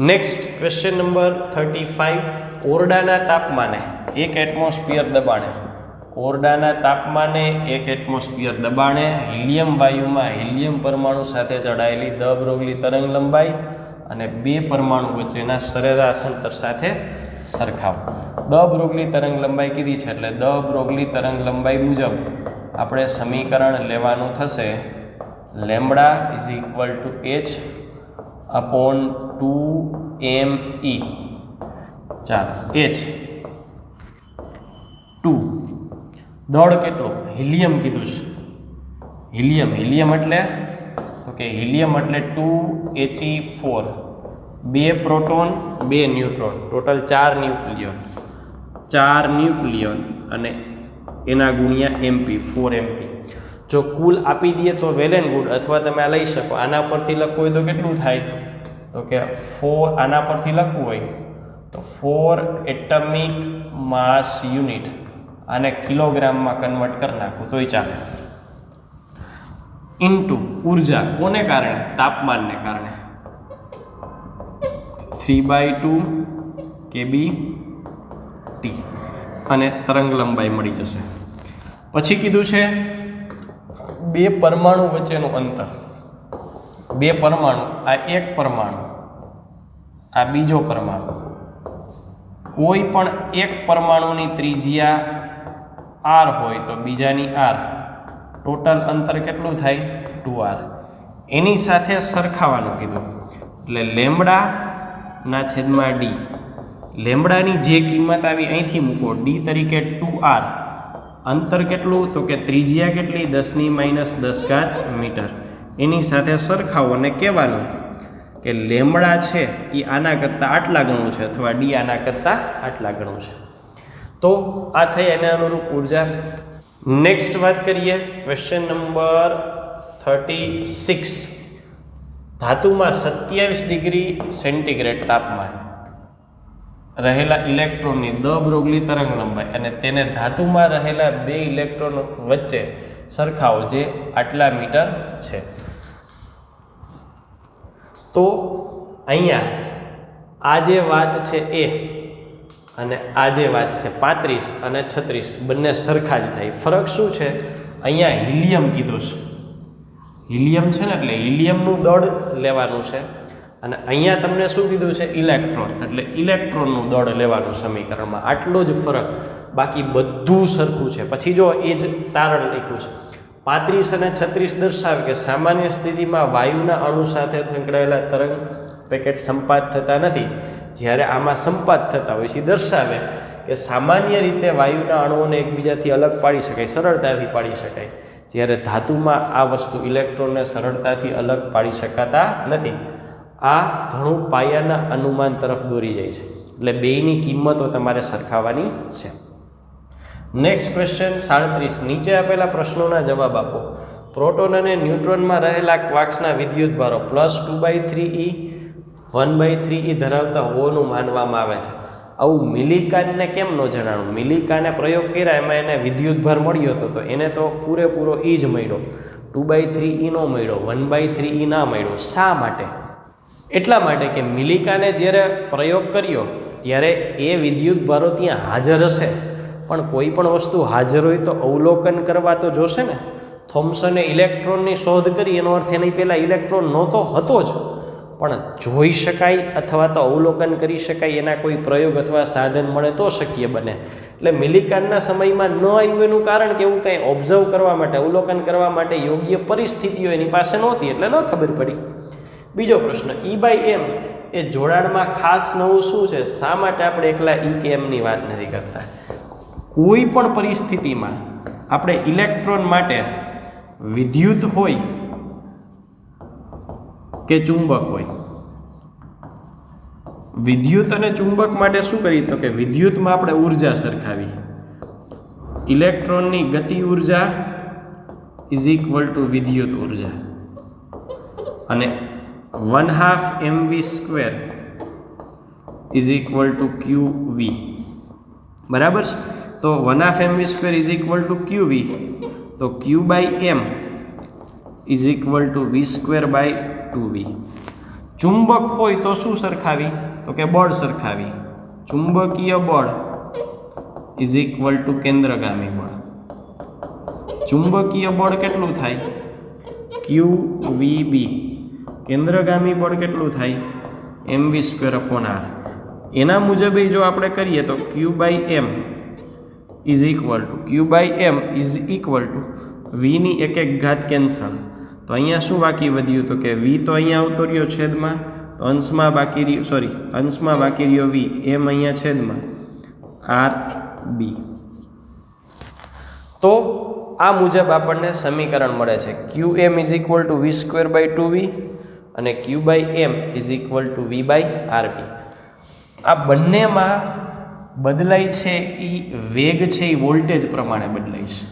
Next question number 35. ઓરડાના તાપમાને 1 એટમોસ્ફિયર દબાણે, ઓરડાના તાપમાને 1 એટમોસ્ફિયર દબાણે હિલિયમ વાયુમાં હિલિયમ પરમાણુ સાથે ચડાયેલી દ બ્રોગલી તરંગ લંબાઈ અને 2 પરમાણુ વચ્ચેના સરેરાશ અંતર સાથે સરખાવો. દ બ્રોગલી તરંગ લંબાઈ કીધી છે એટલે દ બ્રોગલી તરંગ લંબાઈ મુજબ આપણે સમીકરણ લેવાનું થશે λ = h/2me. ચાલો h 2 દળ કેટલું? હિલિયમ કીધું છે. હિલિયમ એટલે તો કે હિલિયમ એટલે 2He4, 2 પ્રોટોન 2 ન્યુટ્રોન, ટોટલ 4 ન્યુક્લિયોન, 4 ન્યુક્લિયોન અને એના ગુણ્યા MP, 4 MP. જો કુલ આપી દઈએ તો વેલ એન્ડ ગુડ, અથવા તમે આ લઈ શકો. આના પરથી લખવું હોય તો કેટલું થાય? તો કે 4, આના પરથી લખવું હોય તો 4 એટમિક માસ યુનિટ, આને કિલોગ્રામમાં કન્વર્ટ કરી નાખું તોય ચાલે. ઇન્ટુ ઉર્જા કોને કારણે? તાપમાનને કારણે 3/2 kBT અને તરંગ લંબાઈ મળી જશે. પછી કીધું છે 2 પરમાણુ વચ્ચેનું અંતર. 2 પરમાણુ, આ એક પરમાણુ, આ બીજો પરમાણુ. કોઈ પણ એક પરમાણુની ત્રિજ્યા r હોય તો બીજાની r, ટોટલ અંતર કેટલું થાય? 2r. એની સાથે સરખાવાનું કીધું એટલે λ/d. લેમ્બડાની જે કિંમત આવી અહીંથી મૂકો, d તરીકે 2r. અંતર કેટલું? તો કે ત્રિજ્યા કેટલી? 10⁻10 મીટર. એની સાથે સરખાવો અને કહેવાનું કે લેમ્બડા છે એ આના કરતાં આટલા ગણું છે અથવા ડી આના કરતાં આટલા ગણું છે. તો આ થઈ એને અનુરૂપ ઉર્જા. નેક્સ્ટ વાત કરીએ ક્વેશ્ચન નંબર 36. ધાતુમાં 27 ડિગ્રી સેન્ટીગ્રેડ તાપમાન રહેલા ઇલેક્ટ્રોનની દ બ્રોગલી તરંગ લંબાઈ અને તેને ધાતુમાં રહેલા 2 ઇલેક્ટ્રોન વચ્ચે સરખાવો જે આટલા મીટર છે. તો અહીંયા આ જે વાત છે એ અને આ જે વાત છે 35 અને 36 બંને સરખા જ થાય. ફરક શું છે? અહીંયા હિલિયમ કીધું છે. હિલિયમ છે ને એટલે હિલિયમનું દળ લેવાનું છે અને અહીંયા તમને શું કીધું છે? ઇલેક્ટ્રોન, એટલે ઇલેક્ટ્રોનનું દળ લેવાનું સમીકરણમાં. આટલો જ ફરક, બાકી બધું સરખું છે. પછી જો એ જ તારણ લખ્યું છે 35 અને 36 દર્શાવે કે સામાન્ય સ્થિતિમાં વાયુના અણુ સાથે સંકળાયેલા તરંગ પેકેટ સંપાત થતા નથી. જ્યારે આમાં સંપાત થતા હોય છે દર્શાવે કે સામાન્ય રીતે વાયુના અણુઓને એકબીજાથી અલગ પાડી શકાય, સરળતાથી પાડી શકાય, જ્યારે ધાતુમાં આ વસ્તુ ઇલેક્ટ્રોનને સરળતાથી અલગ પાડી શકાતા નથી. આ ઘણું પાયાના અનુમાન તરફ દોરી જાય છે. એટલે બેયની કિંમતો તમારે સરખાવવાની છે. Next question 37. નીચે આપેલા પ્રશ્નોના જવાબ આપો. પ્રોટોન અને ન્યુટ્રોનમાં રહેલા ક્વાર્ક્સના વિદ્યુતભારો +2/3e 1/3e ધરાવતા હોવાનું માનવામાં આવે છે. આવું મિલિકાનને કેમ ન જણાણું? મિલિકાને પ્રયોગ કર્યા, એમાં એને વિદ્યુતભાર મળ્યો હતો, તો એને તો પૂરેપૂરો e જ મળ્યો, 2/3e નો મળ્યો, 1/3e ના મળ્યો. શા માટે? એટલા માટે કે મિલિકાને જ્યારે પ્રયોગ કર્યો ત્યારે એ વિદ્યુતભારો ત્યાં હાજર હશે, પણ કોઈ પણ વસ્તુ હાજર હોય તો અવલોકન કરવા તો જોશે ને. થોમ્સને ઇલેક્ટ્રોનની શોધ કરી, એનો અર્થ એની પહેલાં ઇલેક્ટ્રોન નહોતો, હતો જ, પણ જોઈ શકાય અથવા તો અવલોકન કરી શકાય એના કોઈ પ્રયોગ અથવા સાધન મળે તો શક્ય બને. એટલે મિલિકાનના સમયમાં ન આવ્યું એનું કારણ કે એવું કંઈ ઓબ્ઝર્વ કરવા માટે, અવલોકન કરવા માટે યોગ્ય પરિસ્થિતિઓ એની પાસે નહોતી, એટલે ન ખબર પડી. બીજો પ્રશ્ન, E/m એ જોડાણમાં ખાસ નવું શું છે? શા માટે આપણે એકલા E કે એમની વાત નથી કરતા? કોઈ પણ પરિસ્થિતિમાં આપણે ઇલેક્ટ્રોન માટે વિદ્યુત હોય કે ચુંબક હોય, વિદ્યુત અને ચુંબક માટે શું કરીએ તો કે વિદ્યુતમાં આપણે ઉર્જા સરખાવી. ઇલેક્ટ્રોનની ગતિ ઉર્જા = વિદ્યુત ઉર્જા, અને 1/2 mv² = qv. બરાબર છે? તો 1/2 mv² = qv, તો q/m = v²/2v. ચુંબક હોય તો શું સરખાવી? તો કે બળ સરખાવી. ચુંબકીય બળ = કેન્દ્રગામી બળ. ચુંબકીય બળ કેટલું થાય? qvb. કેન્દ્રગામી બળ કેટલું થાય? mv²/r. એના મુજબ જો આપણે કરીએ તો q/m = v ની 1/1 કેન્સલ. તો અહીંયા શું બાકી વધ્યું? તો કે v તો અહીંયા આવતો રહ્યો છેદમાં, તો અંશમાં બાકી રહ્યો v, m અહીંયા છેદમાં rb. તો આ મુજબ આપણને સમીકરણ મળે છે qm = v²/2v અને q/m = v/rb. આ બંનેમાં બદલાય છે એ વેગ છે, એ વોલ્ટેજ પ્રમાણે બદલાય છે.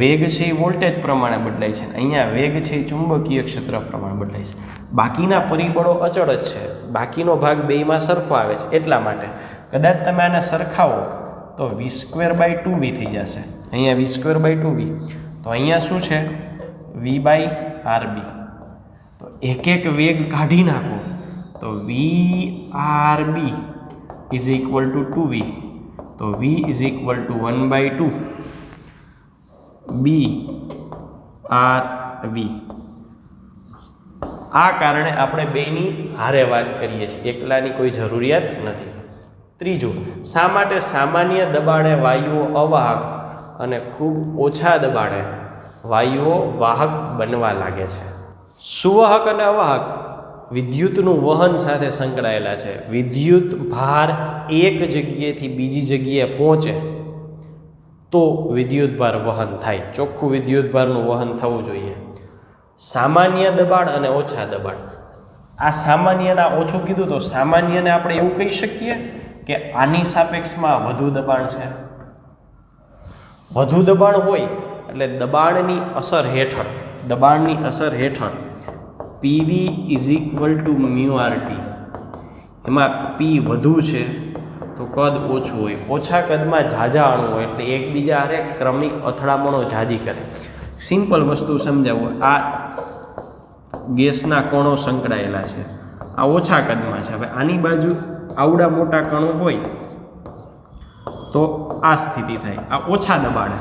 વેગ છે એ વોલ્ટેજ પ્રમાણે બદલાય છે, અહીંયા વેગ છે એ ચુંબકીય ક્ષેત્ર પ્રમાણે બદલાય છે. બાકીના પરિબળો અચળ જ છે, બાકીનો ભાગ બેયમાં સરખો આવે છે. એટલા માટે કદાચ તમે આને સરખાવો તો v²/2v થઈ જશે. અહીંયા v²/2v, તો અહીંયા શું છે? v/rb. તો એક વેગ કાઢી નાખો તો vrb = 2v, તો v = 1/2 brv. આ કારણે આપણે બેયની હારે વાત કરીએ છીએ, એકલાની કોઈ જરૂરિયાત નથી. ત્રીજું, શા માટે સામાન્ય દબાણે વાયુઓ અવાહક અને ખૂબ ઓછા દબાણે વાયુઓ વાહક બનવા લાગે છે? સુવાહક અને અવાહક વિદ્યુતનું વહન સાથે સંકળાયેલા છે. વિદ્યુત ભાર એક જગ્યાએથી બીજી જગ્યાએ પહોંચે તો વિદ્યુતભાર વહન થાય. ચોખ્ખું વિદ્યુતભારનું વહન થવું જોઈએ. સામાન્ય દબાણ અને ઓછા દબાણ. આ સામાન્યના ઓછું કીધું તો સામાન્યને આપણે એવું કહી શકીએ કે આની સાપેક્ષમાં વધુ દબાણ છે. વધુ દબાણ હોય એટલે દબાણની અસર હેઠળ PV = μRT. એમાં P વધુ છે તો કદ ઓછું હોય. ઓછા કદમાં ઝાઝા અણુ હોય એટલે એકબીજા હારે ક્રમિક અથડામણો ઝાઝી કરે. સિમ્પલ વસ્તુ સમજાવું, આ ગેસના કણો સંકળાયેલા છે, આ ઓછા કદમાં છે. હવે આની બાજુ આવડા મોટા કણો હોય તો આ સ્થિતિ થાય, આ ઓછા દબાણે,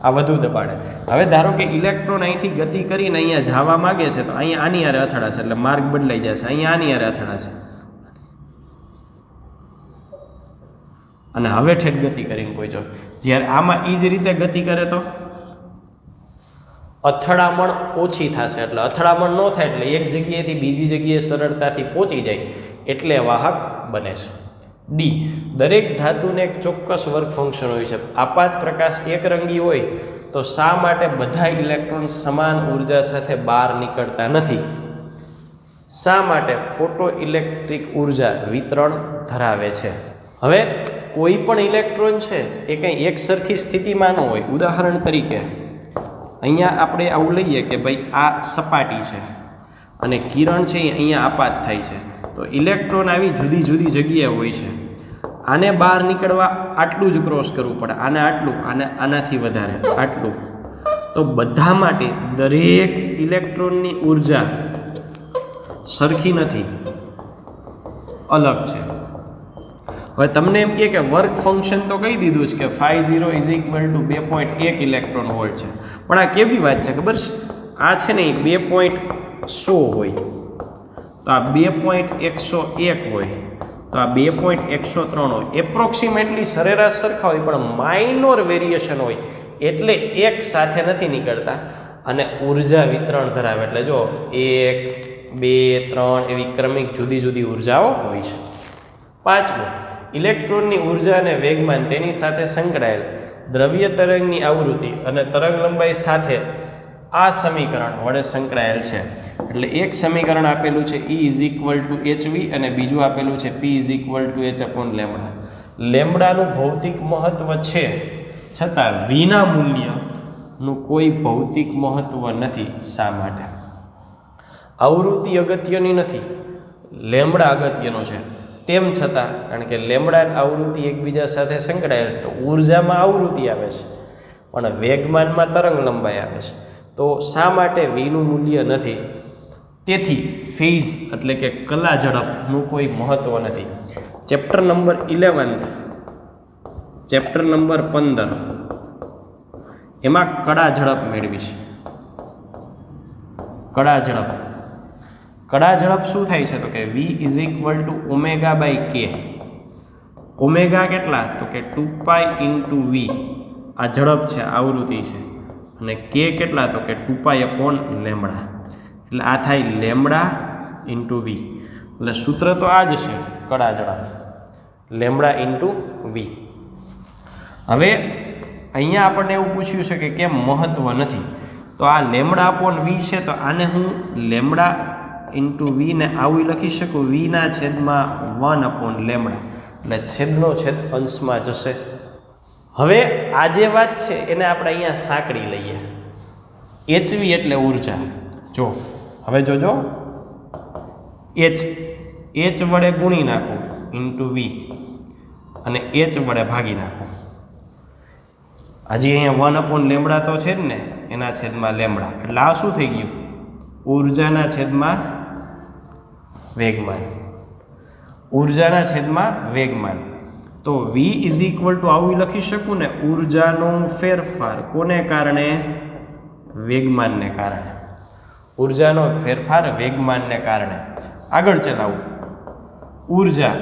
આ વધુ દબાણે. હવે ધારો કે ઇલેક્ટ્રોન અહીંથી ગતિ કરીને અહીંયા જવા માગે છે તો અહીંયા આની હારે અથડાશે એટલે માર્ગ બદલાઈ જશે, અહીંયા આની હારે અથડાશે અને હવે ઠેઠ ગતિ કરીને પહોંચો. જ્યારે આમાં એ જ રીતે ગતિ કરે તો અથડામણ ઓછી થશે, એટલે અથડામણ ન થાય એટલે એક જગ્યાએથી બીજી જગ્યાએ સરળતાથી પહોંચી જાય એટલે વાહક બને છે. ડી, દરેક ધાતુને એક ચોક્કસ વર્ક ફંક્શન હોય છે. આપાત પ્રકાશ એકરંગી હોય તો શા માટે બધા ઇલેક્ટ્રોન સમાન ઉર્જા સાથે બહાર નીકળતા નથી? શા માટે ફોટો ઇલેક્ટ્રિક ઉર્જા વિતરણ ધરાવે છે? હવે કોઈ પણ ઇલેક્ટ્રોન છે એ કંઈ એક સરખી સ્થિતિમાં ન હોય. ઉદાહરણ તરીકે અહીંયા આપણે આવું લઈએ કે ભાઈ આ સપાટી છે અને કિરણ છે એ અહીંયા આપાત થાય છે, તો ઇલેક્ટ્રોન આવી જુદી જુદી જગ્યાએ હોય છે. આને બહાર નીકળવા આટલું જ ક્રોસ કરવું પડે, આને આટલું, આને આનાથી વધારે આટલું. તો બધા માટે દરેક ઇલેક્ટ્રોનની ઉર્જા સરખી નથી, અલગ છે. હવે તમને એમ કહે કે વર્ક ફંક્શન તો કહી દીધું છે કે φ0 = 2.1 ઇલેક્ટ્રોન વોલ્ટ છે, પણ આ કેવી વાત છે ખબર છે? આ છે ને 2.100 હોય, તો આ 2.101 હોય, તો આ 2.103 હોય. એપ્રોક્સિમેટલી સરેરાશ સરખા હોય, પણ માઇનોર વેરિએશન હોય, એટલે એક સાથે નથી નીકળતા અને ઉર્જા વિતરણ ધરાવે. એટલે જો 1, 2, 3 એવી ક્રમિક જુદી જુદી ઉર્જાઓ હોય છે. પાંચમું, ઇલેક્ટ્રોનની ઉર્જા અને વેગમાન તેની સાથે સંકળાયેલ દ્રવ્ય તરંગની આવૃત્તિ અને તરંગ લંબાઈ સાથે આ સમીકરણ વડે સંકળાયેલ છે. એટલે એક સમીકરણ આપેલું છે E = hv અને બીજું આપેલું છે P = h/λ. લેમ્બડાનું ભૌતિક મહત્વ છે, છતાં વીના મૂલ્યનું કોઈ ભૌતિક મહત્વ નથી. શા માટે? આવૃત્તિ અગત્યની નથી, લેમ્બડા અગત્યનો છે. તેમ છતાં કારણ કે લેમ્બડા આવૃત્તિ એકબીજા સાથે સંકળાયેલ, તો ઉર્જામાં આવૃત્તિ આવે છે પણ વેગમાનમાં તરંગ લંબાઈ આવે છે. તો શા માટે વીનું મૂલ્ય નથી? તેથી ફેઝ એટલે કે કલા ઝડપનું કોઈ મહત્વ નથી. ચેપ્ટર નંબર 11, ચેપ્ટર નંબર 15 એમાં કડા ઝડપ મેળવી છે. કડા ઝડપ, કડા ઝડપ શું થાય છે? તો કે V = ω/k. ઓમેગા કેટલા? તો કે 2π × V. આ ઝડપ છે, આવૃત્તિ છે. અને k કેટલા? તો કે 2π/λ. એટલે આ થાય લેમ્બડા × V. એટલે સૂત્ર તો આ જ છે, કડા ઝડપ લેમ્બડા × V. હવે અહીંયા આપણને એવું પૂછ્યું છે કે કેમ મહત્વ નથી? તો આ λ/V છે, તો આને હું લેમ્બડા × V ને આવું લખી શકું, V/1/λ. એટલે છેદનો છેદ અંશમાં જશે. હવે આ જે વાત છે એને આપણે અહીંયા સાંકળી લઈએ. hv એટલે ઉર્જા. જો હવે જોજો, h વડે ગુણી નાખું × V અને h વડે ભાગી નાખું. હજી અહીંયા 1/λ તો છે જ ને, એના છેદમાં લેમ્બડા. એટલે આ શું થઈ ગયું? ઉર્જાના છેદમાં વેગમાન. ઉર્જાના છેદમાં વેગમાન. તો V = આવું લખી શકું ને, ઉર્જાનો ફેરફાર કોને કારણે? વેગમાનને કારણે. ઉર્જાનો ફેરફાર વેગમાનને કારણે. આગળ ચલાવું, ઉર્જા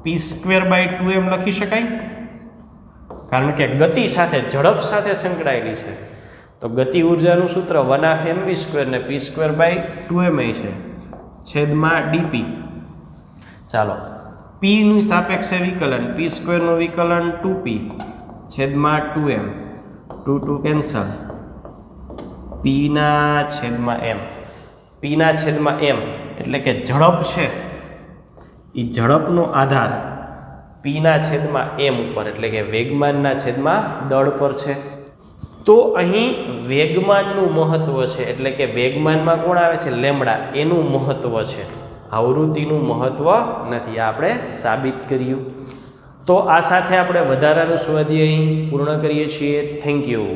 p²/2m લખી શકાય, કારણ કે ગતિ સાથે, ઝડપ સાથે સંકળાયેલી છે. તો ગતિ ઉર્જાનું સૂત્ર 1/mv² ને p²/2m છે, છેદમાં dp. ચાલો, p નું સાપેક્ષે વિકલન, p² નું વિકલન 2p છેદમાં 2m, 2 કેન્સલ, p/m. p/m એટલે કે ઝડપ છે, એ ઝડપનો આધાર p/m ઉપર એટલે કે વેગમાનના છેદમાં દળ પર છે. તો અહીં વેગમાનનું મહત્વ છે, એટલે કે વેગમાનમાં કોણ આવે છે? લેમ્બડા. એનું મહત્વ છે, આવૃત્તિનું મહત્વ નથી. આ આપણે સાબિત કર્યું. તો આ સાથે આપણે વધારાનું સ્વાધ્યાય પૂર્ણ કરીએ છીએ. Thank you.